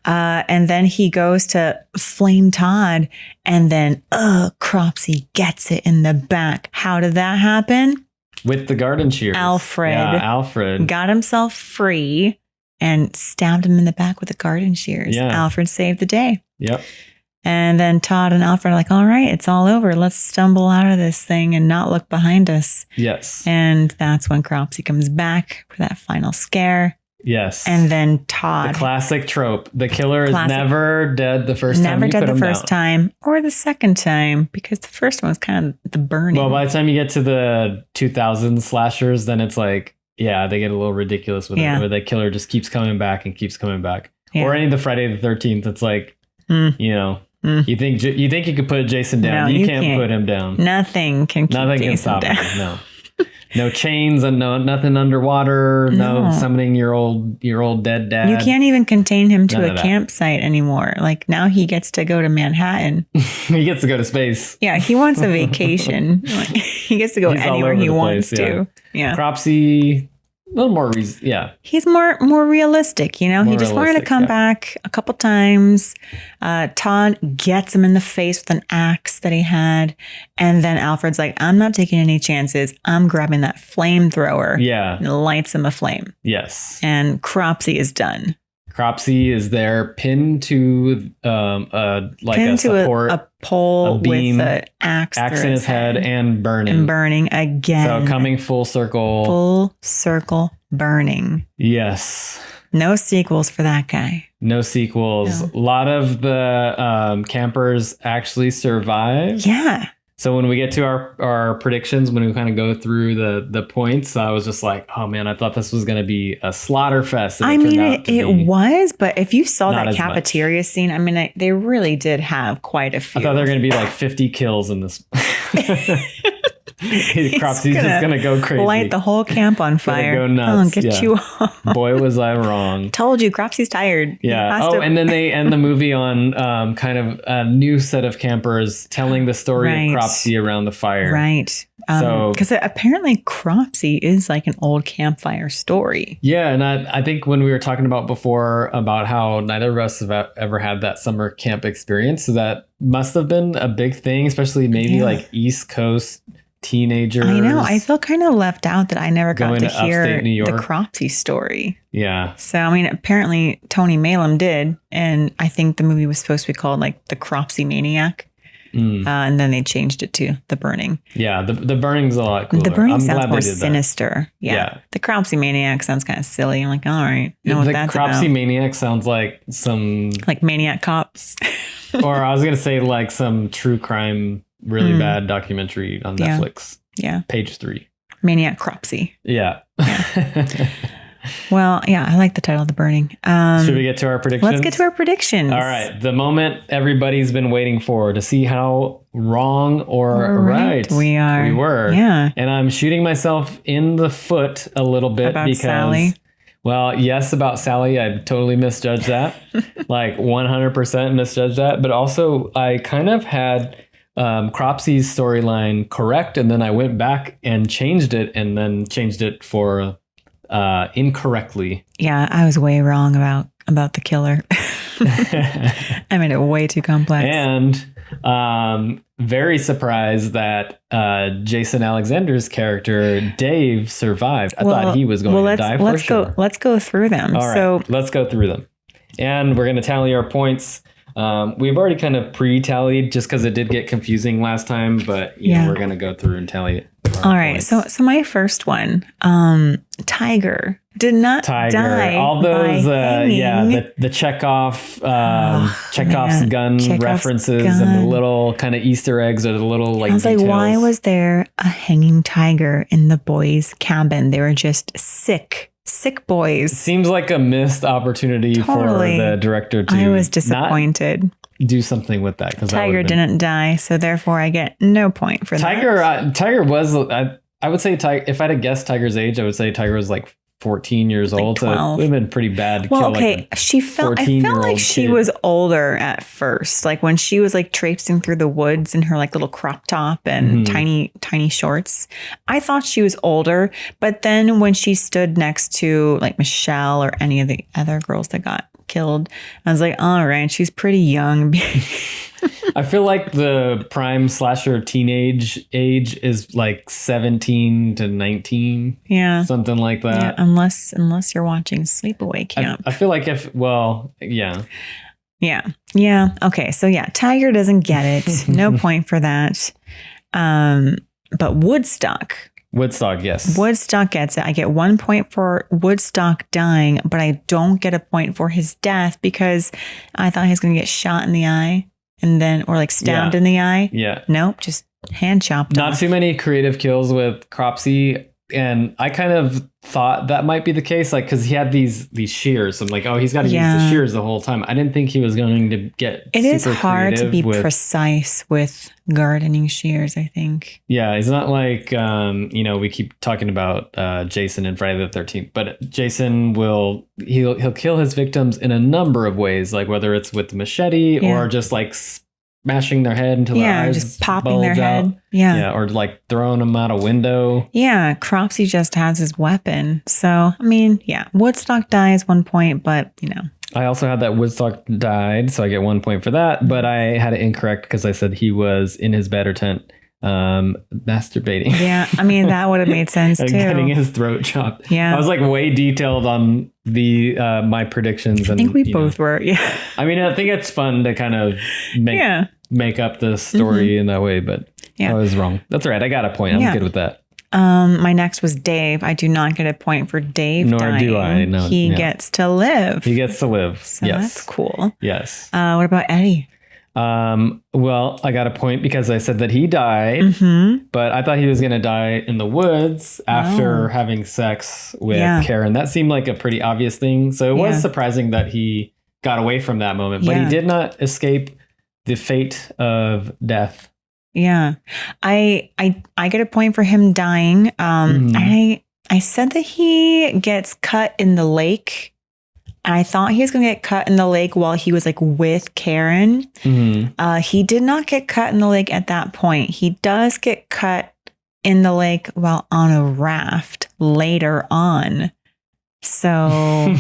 And then he goes to flame Todd, and then Cropsy gets it in the back. How did that happen? With the garden shears. Alfred got himself free and stabbed him in the back with the garden shears. Yeah. Alfred saved the day. Yep. And then Todd and Alfred are like, all right, it's all over. Let's stumble out of this thing and not look behind us. Yes. And that's when Cropsy comes back for that final scare. Yes. And then Todd. The classic trope. The killer is never dead the first time you put him down. Never dead the first time or the second time, because the first one was kind of the burning. Well, by the time you get to the 2000 slashers, then it's like, they get a little ridiculous with it, where the killer just keeps coming back and keeps coming back. Yeah. Or any of the Friday the 13th, it's like, you think you could put Jason down. No, you can't put him down. Nothing can keep Jason down. Him. No. No chains and nothing underwater. No summoning your old dead dad. You can't even contain him to a campsite anymore. Like now he gets to go to Manhattan. He gets to go to space. Yeah, he wants a vacation. He gets to go anywhere he wants to. Yeah. Cropsy, a little more He's more realistic, he just wanted to come back a couple times. Todd gets him in the face with an axe that he had, and then Alfred's like, I'm not taking any chances. I'm grabbing that flamethrower. Yeah. And lights him aflame. Yes. And Cropsy is done. Cropsy is there pinned to a support, a pole, a beam, with the axe in his head, and burning again. So coming full circle burning. Yes. No sequels for that guy. No sequels. No. A lot of the campers actually survive. Yeah. So when we get to our predictions, when we kind of go through the points, I was just like, oh man, I thought this was going to be a slaughter fest. I mean, it was, but if you saw that cafeteria scene, I mean, they really did have quite a few. I thought there were going to be like 50 kills in this. Cropsy's just gonna go crazy. Light the whole camp on fire. Go nuts. Get you off. Boy, was I wrong. Told you, Cropsy's tired. Yeah. And then they end the movie on kind of a new set of campers telling the story of Cropsy around the fire. Right. Because apparently Cropsy is like an old campfire story. Yeah. And I think when we were talking about before about how neither of us have ever had that summer camp experience, so that must have been a big thing, especially maybe like East Coast teenagers. I know. I feel kind of left out that I never got to hear the Cropsy story. Yeah. So, I mean, apparently Tony Maylam did. And I think the movie was supposed to be called like The Cropsy Maniac. And then they changed it to The Burning. Yeah, the Burning's a lot cooler. The Burning sounds more sinister. Yeah. The Cropsy Maniac sounds kind of silly. I'm like, all right, know what that's about. The Cropsy Maniac sounds like some... Like Maniac Cops. Or I was going to say like some true crime, really bad documentary on Netflix. Yeah. Page 3. Maniac Cropsy. Yeah. Well, yeah, I like the title, The Burning. Should we get to our predictions? Let's get to our predictions. All right. The moment everybody's been waiting for to see how wrong or right we were. Yeah. And I'm shooting myself in the foot a little bit because... Sally? Well, yes, about Sally. I totally misjudged that. Like 100% misjudged that. But also I kind of had... Cropsy's storyline correct, and then I went back and changed it, and then changed it for incorrectly. Yeah, I was way wrong about the killer. I made it way too complex. And very surprised that Jason Alexander's character Dave survived. I thought he was going to die for sure. Let's go through them. All right, so let's go through them, and we're going to tally our points. We've already kind of pre-tallied just because it did get confusing last time, but we're going to go through and tally it. All right. So my first one, Tiger did not die. All those, the Chekhov's gun references and the little kind of Easter eggs or the little like. I was details. Like, why was there a hanging tiger in the boys' cabin? They were just sick boys. Seems like a missed opportunity for the director to. I was disappointed. Do something with that because Tiger didn't die, so therefore I get no point for that. Tiger was. I would say if I had to guess Tiger's age, I would say Tiger was like 14 years old. 12. So it would have been pretty bad to kill like a I felt like she was older at first. Like when she was like traipsing through the woods in her like little crop top and tiny shorts. I thought she was older, but then when she stood next to like Michelle or any of the other girls that got killed, I was like, all right, she's pretty young. I feel like the prime slasher teenage age is like 17 to 19. Yeah. Something like that. Yeah, unless you're watching Sleepaway Camp. I feel like Yeah. Yeah. Okay. So yeah, Tiger doesn't get it. No point for that. But Woodstock, yes. Woodstock gets it. I get 1 point for Woodstock dying, but I don't get a point for his death because I thought he was going to get shot in the eye or like stabbed in the eye. Yeah. Nope. Just hand chopped off. Not too many creative kills with Cropsy. And I kind of thought that might be the case, like, because he had these shears. I'm like, oh, he's got to use the shears the whole time. I didn't think he was going to get. It is hard to be precise with gardening shears, I think. Yeah, it's not like we keep talking about Jason in Friday the 13th, but Jason he'll kill his victims in a number of ways, like whether it's with the machete or just like smashing their head until their eyes just popping their head. Out. Yeah, or like throwing them out a window. Yeah, Cropsy just has his weapon. So, I mean, Woodstock dies 1 point, but, I also had that Woodstock died, so I get 1 point for that. But I had it incorrect because I said he was in his bed or tent masturbating. Yeah, I mean, that would have made sense too. Getting his throat chopped. Yeah. I was like way detailed on the my predictions. I think we both were, yeah. I mean, I think it's fun to kind of make up the story in that way, but I was wrong. That's all right. I got a point. I'm good with that. My next was Dave. I do not get a point for Dave dying. Do I. No, he gets to live. He gets to live. So that's cool. Yes. What about Eddie? Well, I got a point because I said that he died, but I thought he was going to die in the woods after having sex with Karen. That seemed like a pretty obvious thing. So it was surprising that he got away from that moment, but he did not escape the fate of death. Yeah. I get a point for him dying. I said that he gets cut in the lake. I thought he was going to get cut in the lake while he was like with Karen. He did not get cut in the lake at that point. He does get cut in the lake while on a raft later on. So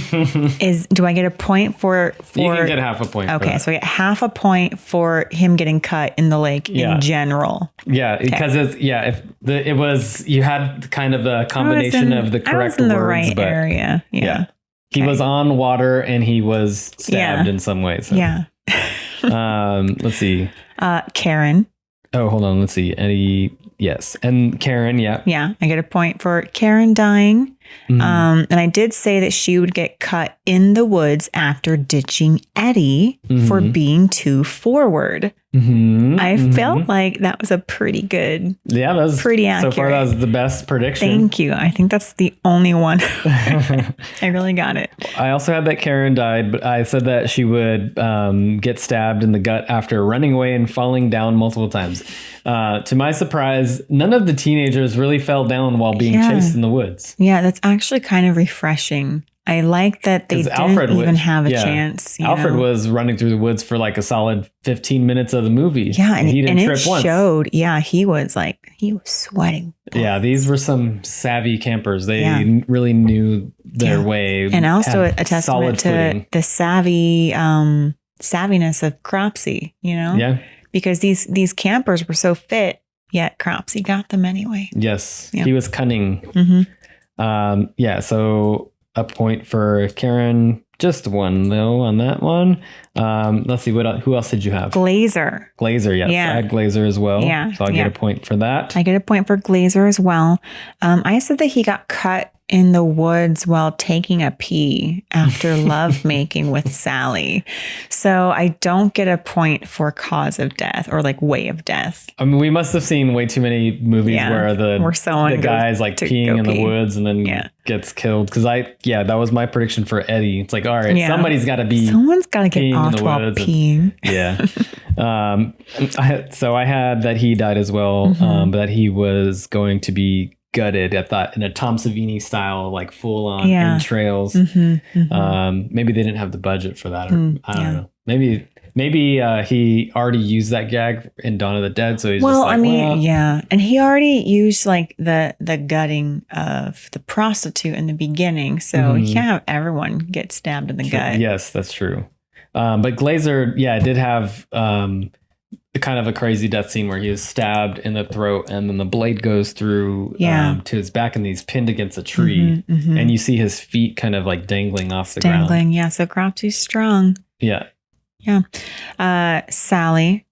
do I get a point for you can get half a point. Okay, so I get half a point for him getting cut in the lake in general. Yeah, because it was you had kind of the combination of the correct I was in the words, right but area. Yeah. He was on water and he was stabbed in some ways. So. Yeah. Let's see. Karen. Oh, hold on. Let's see. Eddie. Yes. And Karen. Yeah. Yeah. I get a point for Karen dying. And I did say that she would get cut in the woods after ditching Eddie for being too forward. I felt like that was a pretty good. Yeah, that was pretty accurate. So far, that was the best prediction. Thank you. I think that's the only one. I really got it. I also had that Karen died, but I said that she would get stabbed in the gut after running away and falling down multiple times. To my surprise, none of the teenagers really fell down while being chased in the woods. Yeah, that's actually kind of refreshing. I like that they didn't even have a chance. Alfred was running through the woods for like a solid 15 minutes of the movie. Yeah, and he didn't it trip once. Showed. Yeah, he was sweating. Yeah, these were some savvy campers. They really knew their way. And also a testament to the savviness of Cropsey, Yeah. Because these campers were so fit, yet Cropsey got them anyway. Yes, he was cunning. So a point for Karen. Just one though on that one. Let's see who else did you have? Glazer, yes. Yeah. I had Glazer as well. Yeah. So I'll get a point for that. I get a point for Glazer as well. I said that he got cut in the woods while taking a pee after lovemaking with Sally. So I don't get a point for cause of death or like way of death. I mean, we must have seen way too many movies where the guy's like peeing in the woods and then gets killed. Because that was my prediction for Eddie. It's like, all right, someone's got to get off while peeing. So I had that he died as well, but that he was going to be gutted, I thought, in a Tom Savini style, like full on entrails. Maybe they didn't have the budget for that, or I don't know. Maybe he already used that gag in Dawn of the Dead, so he's and he already used like the gutting of the prostitute in the beginning, so he can't have everyone get stabbed in the gut. Yes, that's true. But Glazer, did have kind of a crazy death scene where he is stabbed in the throat and then the blade goes through to his back and he's pinned against a tree and you see his feet kind of like dangling off the ground. So Cropsey's strong. Sally,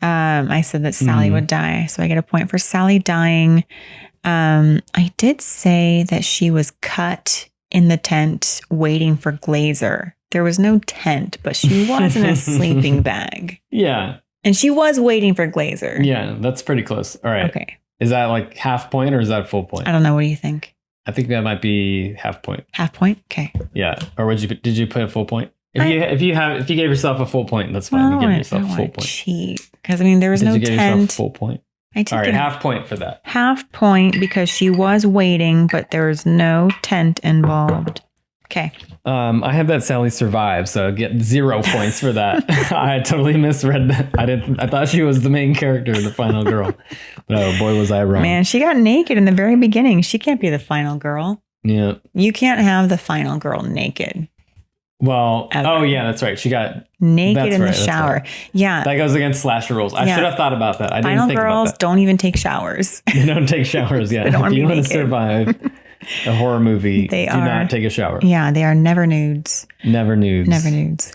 I said that Sally would die, so I get a point for Sally dying. I did say that she was cut in the tent waiting for Glazer. There was no tent, but she was in a sleeping bag. And she was waiting for Glazer. Yeah, that's pretty close. All right. Okay. Is that like half point or is that full point? I don't know. What do you think? I think that might be half point. Half point? Okay. Yeah. Or did you put a full point? If you gave yourself a full point, that's fine. You give yourself a full point. Cheat. Because there was no tent. Did you give yourself a full point? All right, half point for that. Half point because she was waiting, but there was no tent involved. Okay. I had that Sally survive, so I get 0 points for that. I totally misread that. I thought she was the main character, the final girl. But oh boy, was I wrong. Man, she got naked in the very beginning. She can't be the final girl. Yeah. You can't have the final girl naked. Well, that's right. She got naked in the shower. Right. Yeah. That goes against slasher rules. I should have thought about that. I didn't think about that. Final girls don't even take showers. They don't take showers, yeah. If you want to survive a horror movie, do not take a shower. Yeah, they are never nudes. Never nudes. Never nudes.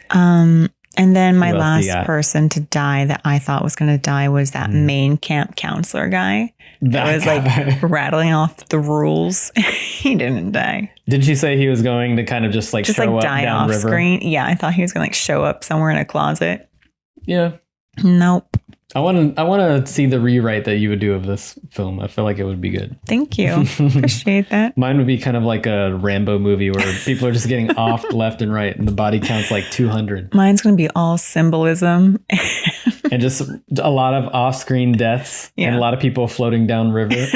And then my last person to die that I thought was going to die was that main camp counselor guy. That was like rattling off the rules. He didn't die. Did you say he was going to kind of just like show up die down off river? Screen? Yeah, I thought he was going to like show up somewhere in a closet. Yeah. Nope. I want to see the rewrite that you would do of this film. I feel like it would be good. Thank you. Appreciate that. Mine would be kind of like a Rambo movie where people are just getting off left and right and the body count's like 200. Mine's going to be all symbolism. and just a lot of off-screen deaths and a lot of people floating down river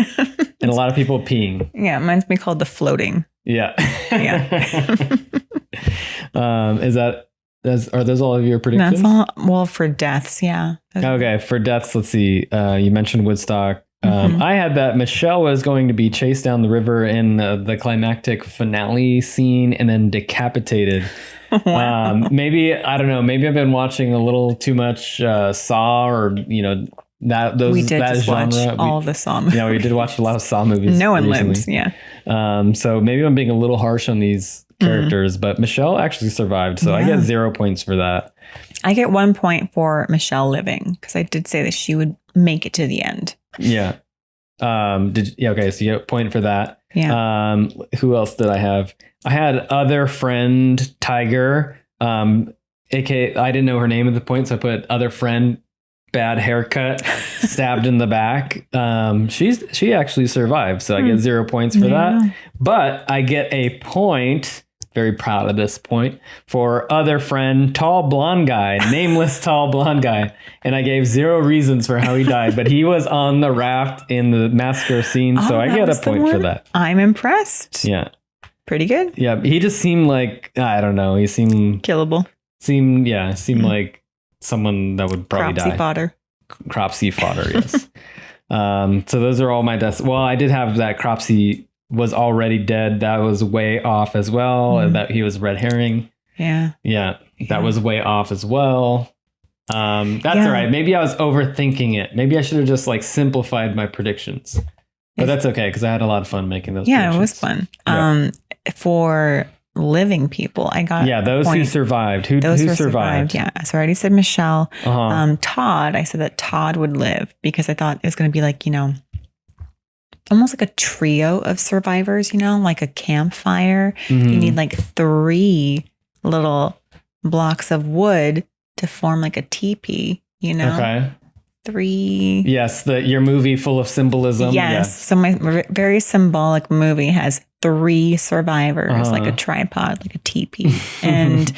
and a lot of people peeing. Yeah, mine's been called The Floating. Yeah. Yeah. Are those all of your predictions? That's all. Well, for deaths, yeah. Okay, for deaths, let's see. You mentioned Woodstock. I had that Michelle was going to be chased down the river in the climactic finale scene and then decapitated. Wow. Maybe, I don't know, maybe I've been watching a little too much Saw or, We did that just genre. watch all the Saw movies. Yeah, we did watch a lot of Saw movies. No one recently. lives, yeah. So maybe I'm being a little harsh on these characters, but Michelle actually survived. So I get 0 points for that. I get 1 point for Michelle living because I did say that she would make it to the end. Yeah. Okay, so you get a point for that. Yeah. Who else did I have? I had other friend Tiger. AKA I didn't know her name at the point, so I put other friend, bad haircut, stabbed in the back. She actually survived, so I get 0 points for that. But I get a point. Very proud of this point for other friend, tall blonde guy, nameless tall blonde guy. And I gave 0 reasons for how he died, but he was on the raft in the massacre scene. So I get a point for that. I'm impressed. Yeah. Pretty good. Yeah. He just seemed like, I don't know. He seemed Killable. Seemed like someone that would probably Cropsy die. fodder. Cropsy fodder. Yes. So those are all my deaths. Well, I did have that Cropsy was already dead. That was way off as well. And that he was red herring. Yeah. Yeah. That was way off as well. That's all right. Maybe I was overthinking it. Maybe I should have just simplified my predictions. But that's okay because I had a lot of fun making those predictions. It was fun. Yeah. For living people, I got those who survived. Who survived? Yeah. So I already said Michelle. Uh-huh. Todd, I said that Todd would live because I thought it was going to be almost like a trio of survivors, like a campfire. Mm-hmm. You need 3 little blocks of wood to form a teepee, Okay. 3. Yes, your movie full of symbolism. Yes. So my very symbolic movie has 3 survivors, like a tripod, like a teepee. And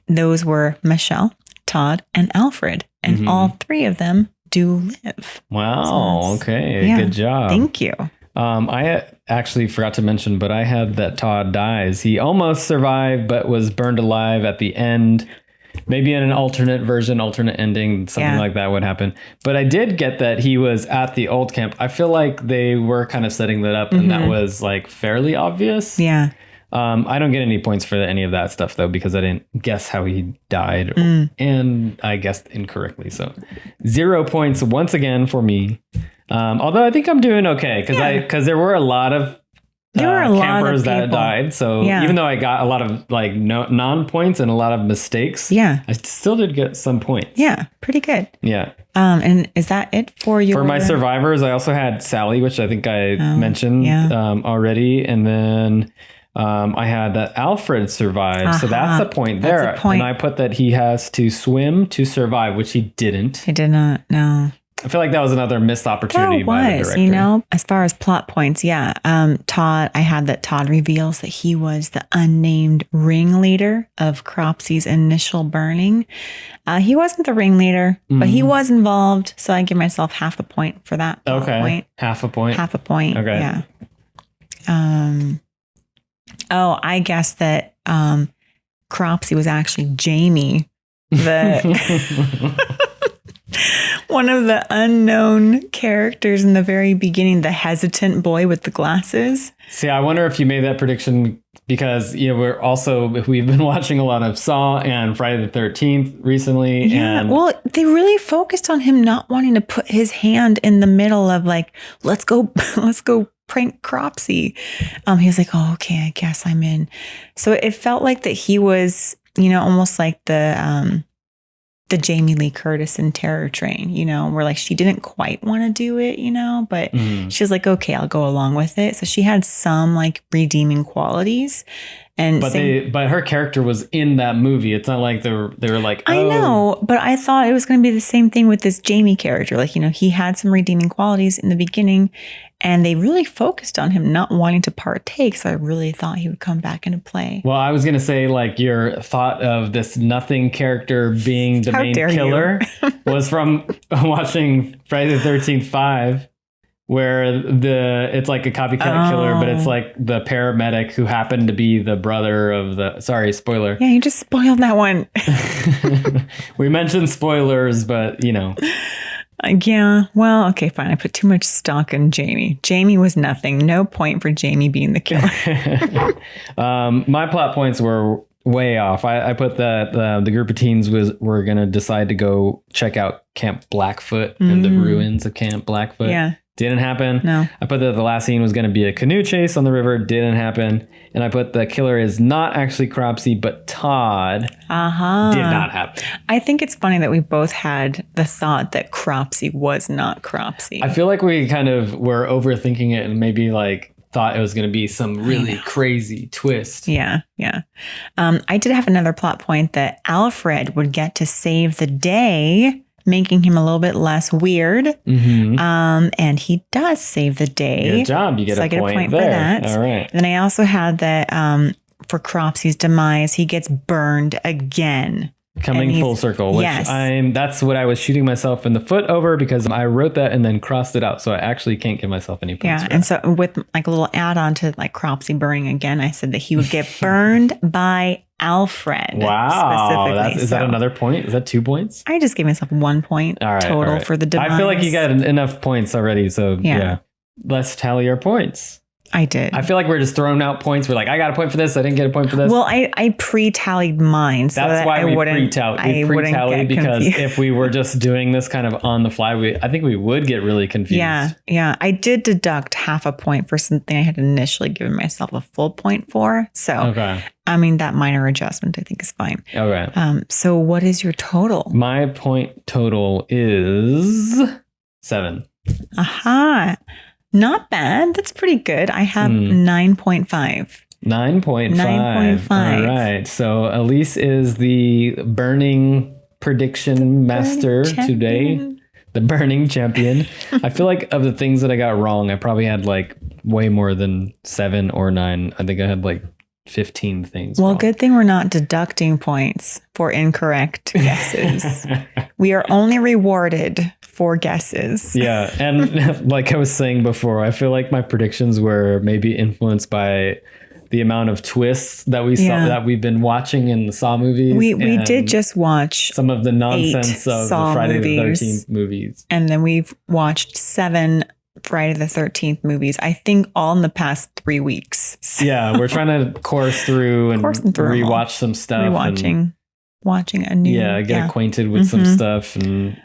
those were Michelle, Todd, and Alfred. And all 3 of them do live. Wow. Okay. Good job. Thank you. I actually forgot to mention, but I had that Todd dies. He almost survived, but was burned alive at the end. Maybe in an alternate version, alternate ending, something like that would happen. But I did get that he was at the old camp. I feel like they were kind of setting that up, and that was fairly obvious. Yeah. I don't get any points for any of that stuff though, because I didn't guess how he died, and I guessed incorrectly. So 0 points once again for me. Although I think I'm doing okay because there were a lot of campers that died. So even though I got a lot of non-points and a lot of mistakes, I still did get some points. Yeah, pretty good. Yeah. And is that it for you? For my survivors, I also had Sally, which I think I mentioned already, and then I had that Alfred survived. So that's a point there. That's a point. And I put that he has to swim to survive, which he didn't. He did not. No. I feel like that was another missed opportunity by the director. As far as plot points, Todd, I had that Todd reveals that he was the unnamed ringleader of Cropsy's initial burning. He wasn't the ringleader, but he was involved. So I give myself half a point for that. Point. Half a point. Half a point. Okay. Yeah. I guess that Cropsy was actually Jamie, one of the unknown characters in the very beginning, the hesitant boy with the glasses. See, I wonder if you made that prediction because we've been watching a lot of Saw and Friday the 13th recently. Yeah, and well, they really focused on him not wanting to put his hand in the middle of let's go prank Cropsy. He was like, oh, okay, I guess I'm in. So it felt like that he was, almost like the Jamie Lee Curtis in Terror Train, where she didn't quite want to do it, but she was like, okay, I'll go along with it. So she had some redeeming qualities. But her character was in that movie. It's not like they were like, oh. I know, but I thought it was going to be the same thing with this Jamie character. He had some redeeming qualities in the beginning And they really focused on him not wanting to partake. So I really thought he would come back into play. Well, I was going to say, like, your thought of this nothing character being the How main dare you. killer was from watching Friday the 13th 5, where it's like a copycat killer, but it's like the paramedic who happened to be the brother of the, sorry, spoiler. Yeah, you just spoiled that one. We mentioned spoilers, but you know. Yeah, well, okay, fine. I put too much stock in Jamie. Jamie was nothing. No point for Jamie being the killer. My plot points were way off. I put that the group of teens were going to decide to go check out Camp Blackfoot and the ruins of Camp Blackfoot. Yeah. Didn't happen. No. I put that the last scene was going to be a canoe chase on the river. Didn't happen. And I put the killer is not actually Cropsey, but Todd. Did not happen. I think it's funny that we both had the thought that Cropsey was not Cropsey. I feel like we kind of were overthinking it and maybe like thought it was going to be some really crazy twist. Yeah. I did have another plot point that Alfred would get to save the day, making him a little bit less weird. And he does save the day. Good job. You get, I get a point there. For that. All right. Then I also had that for Cropsey's demise, he gets burned again. Coming full circle, which that's what I was shooting myself in the foot over because I wrote that and then crossed it out. So I actually can't give myself any points. Yeah. And so with like a little add on to like Cropsey burning again, I said that he would get burned by Alfred. Wow. Is that another point? Is that 2 points? I just gave myself 1 point total for the demise. I feel like you got enough points already. So yeah. Let's tally our points. I did. I feel like we're just throwing out points. We're like, I got a point for this. I didn't get a point for this. Well, I pre-tallied mine. So that's why we pre-tally. We pre-tally because confused. If we were just doing this kind of on the fly, I think we would get really confused. Yeah. I did deduct half a point for something I had initially given myself a full point for. So, I mean, that minor adjustment I think is fine. Okay. So what is your total? My point total is 7. Aha. Not bad. That's pretty good. I have 9.5. 9.5. All right. So Aleece is the burning prediction master today. The burning champion. I feel like of the things that I got wrong, I probably had like way more than 7 or 9. I think I had like 15 things. Well, good thing we're not deducting points for incorrect guesses. We are only rewarded for guesses. Yeah. And like I was saying before, I feel like my predictions were maybe influenced by the amount of twists that we saw that we've been watching in the Saw movies. We did just watch some of the nonsense of the Friday the 13th movies. And then we've watched 7 Friday the 13th movies, I think all in the past 3 weeks. Yeah, we're trying to course through and rewatch some stuff. Watching a new... Yeah, get acquainted with some stuff and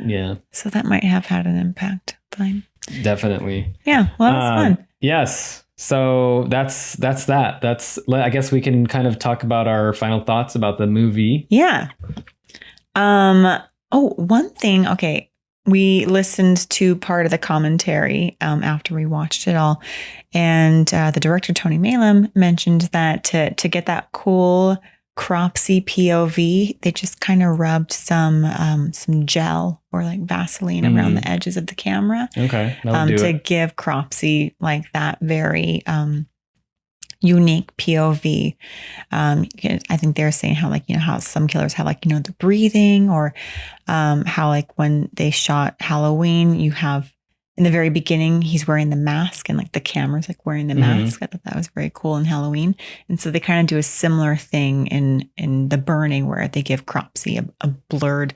So that might have had an impact. Fine. Definitely. Yeah, well, that was fun. Yes. So that's that. I guess we can kind of talk about our final thoughts about the movie. Yeah. One thing. Okay. We listened to part of the commentary after we watched it all. And the director, Tony Maylam, mentioned that to get that cool Cropsey POV, they just kind of rubbed some gel or like Vaseline around the edges of the camera. Okay. To give Cropsey like that very unique POV. I think they're saying how how some killers have the breathing, or how like when they shot Halloween, you have in the very beginning, he's wearing the mask and like the camera's like wearing the mask. I thought that was very cool in Halloween. And so they kind of do a similar thing in The Burning, where they give Cropsey a blurred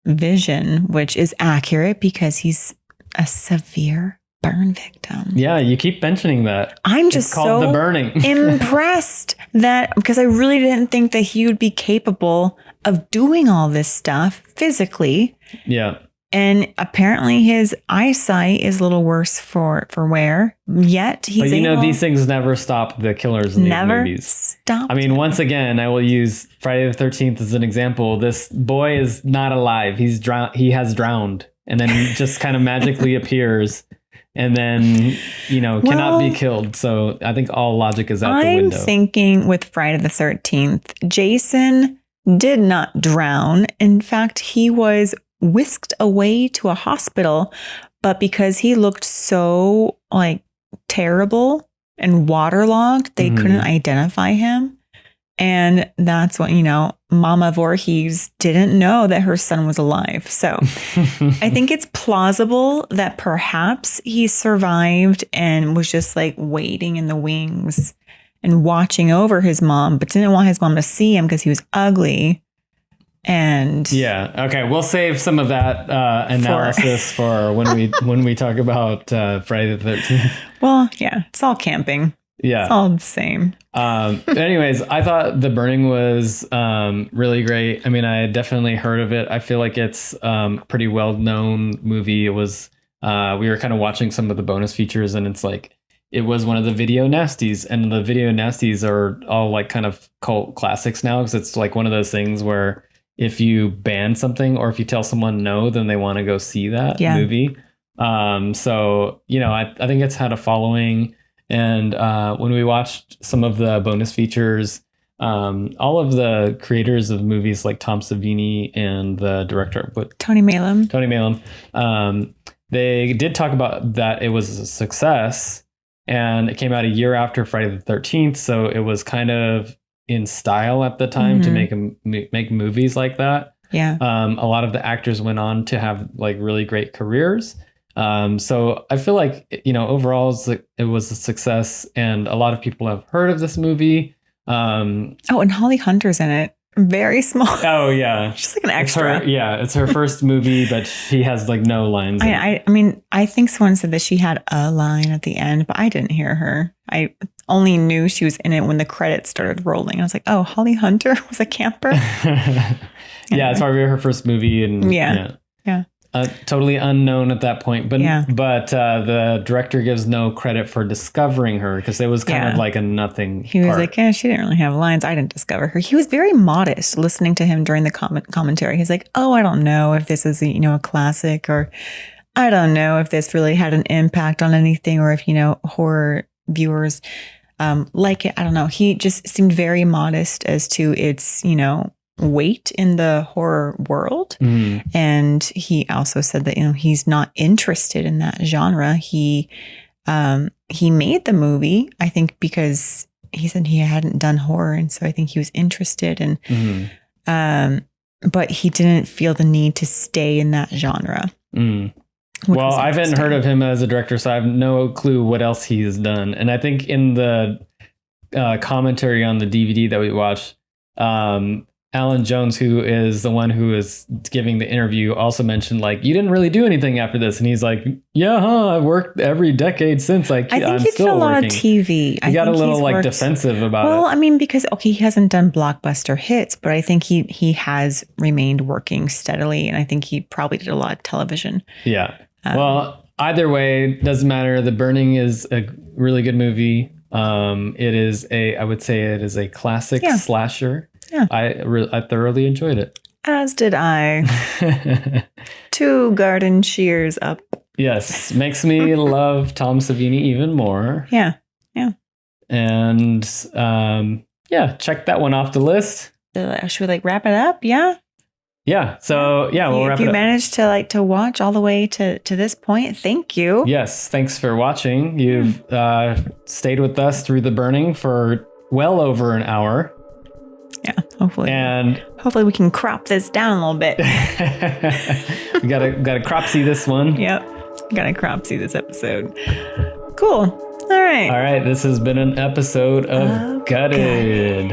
vision, which is accurate because he's a severe burn victim. Yeah, you keep mentioning that. I'm just called so The Burning. impressed that, because I really didn't think that he would be capable of doing all this stuff physically. Yeah. And apparently his eyesight is a little worse for wear. Yet he's these things never stop the killers in these movies. Stop. I mean, once again, I will use Friday the 13th as an example. This boy is not alive. He's drowned. He has drowned, and then he just kind of magically appears, and then cannot be killed. So I think all logic is out the window. I'm thinking with Friday the 13th, Jason did not drown. In fact, he was whisked away to a hospital, but because he looked so like terrible and waterlogged. They couldn't identify him. And that's what, Mama Voorhees didn't know that her son was alive. So I think it's plausible that perhaps he survived and was just like waiting in the wings and watching over his mom, but didn't want his mom to see him because he was ugly. And yeah, okay, we'll save some of that analysis for when we talk about Friday the 13th. Well, yeah, it's all camping. Yeah, it's all the same. Anyways, I thought The Burning was really great. I mean, I had definitely heard of it. I feel like it's pretty well known movie. It was we were kind of watching some of the bonus features, and it's like it was one of the video nasties, and the video nasties are all like kind of cult classics now, because it's like one of those things where if you ban something or if you tell someone no, then they want to go see that movie. So, I think it's had a following. And when we watched some of the bonus features, all of the creators of movies like Tom Savini and the director, Tony Maylam, they did talk about that it was a success, and it came out a year after Friday the 13th. So it was kind of in style at the time to make movies like that. Yeah. A lot of the actors went on to have like really great careers. So I feel like, overall it was a success, and a lot of people have heard of this movie. And Holly Hunter's in it. Very small. Oh yeah. She's like an extra. It's her first movie, but she has like no lines. I mean, I think someone said that she had a line at the end, but I didn't hear her. I only knew she was in it when the credits started rolling. I was like, oh, Holly Hunter was a camper. Yeah, it's probably her first movie, and yeah. Totally unknown at that point, but the director gives no credit for discovering her, because it was kind of like a nothing. He was like, she didn't really have lines. I didn't discover her. He was very modest listening to him during the commentary. He's like, oh, I don't know if this is a classic, or I don't know if this really had an impact on anything, or if horror viewers like it. I don't know. He just seemed very modest as to its weight in the horror world. And he also said that he's not interested in that genre. He made the movie, I think, because he said he hadn't done horror, and so I think he was interested, and but he didn't feel the need to stay in that genre. Well, I haven't heard of him as a director, so I have no clue what else he's done. And I think in the commentary on the DVD that we watched, Alan Jones, who is the one who is giving the interview, also mentioned like, you didn't really do anything after this. And he's like, I've worked every decade since. Like, I think he did a lot of TV. He got a little like defensive about it. Well, I mean, because he hasn't done blockbuster hits, but I think he has remained working steadily. And I think he probably did a lot of television. Yeah. Well, either way, doesn't matter. The Burning is a really good movie. I would say it is a classic slasher. Yeah. I thoroughly enjoyed it. As did I. 2 garden shears up. Yes. Makes me love Tom Savini even more. Yeah. Yeah. And check that one off the list. Should we wrap it up? Yeah. Yeah. So we'll wrap it up. If you managed to watch all the way to this point, thank you. Yes. Thanks for watching. You've stayed with us through The Burning for well over an hour. Yeah, hopefully we can crop this down a little bit. We gotta cropsy this one. Yep, gotta cropsy this episode. Cool. All right. This has been an episode of Gutted.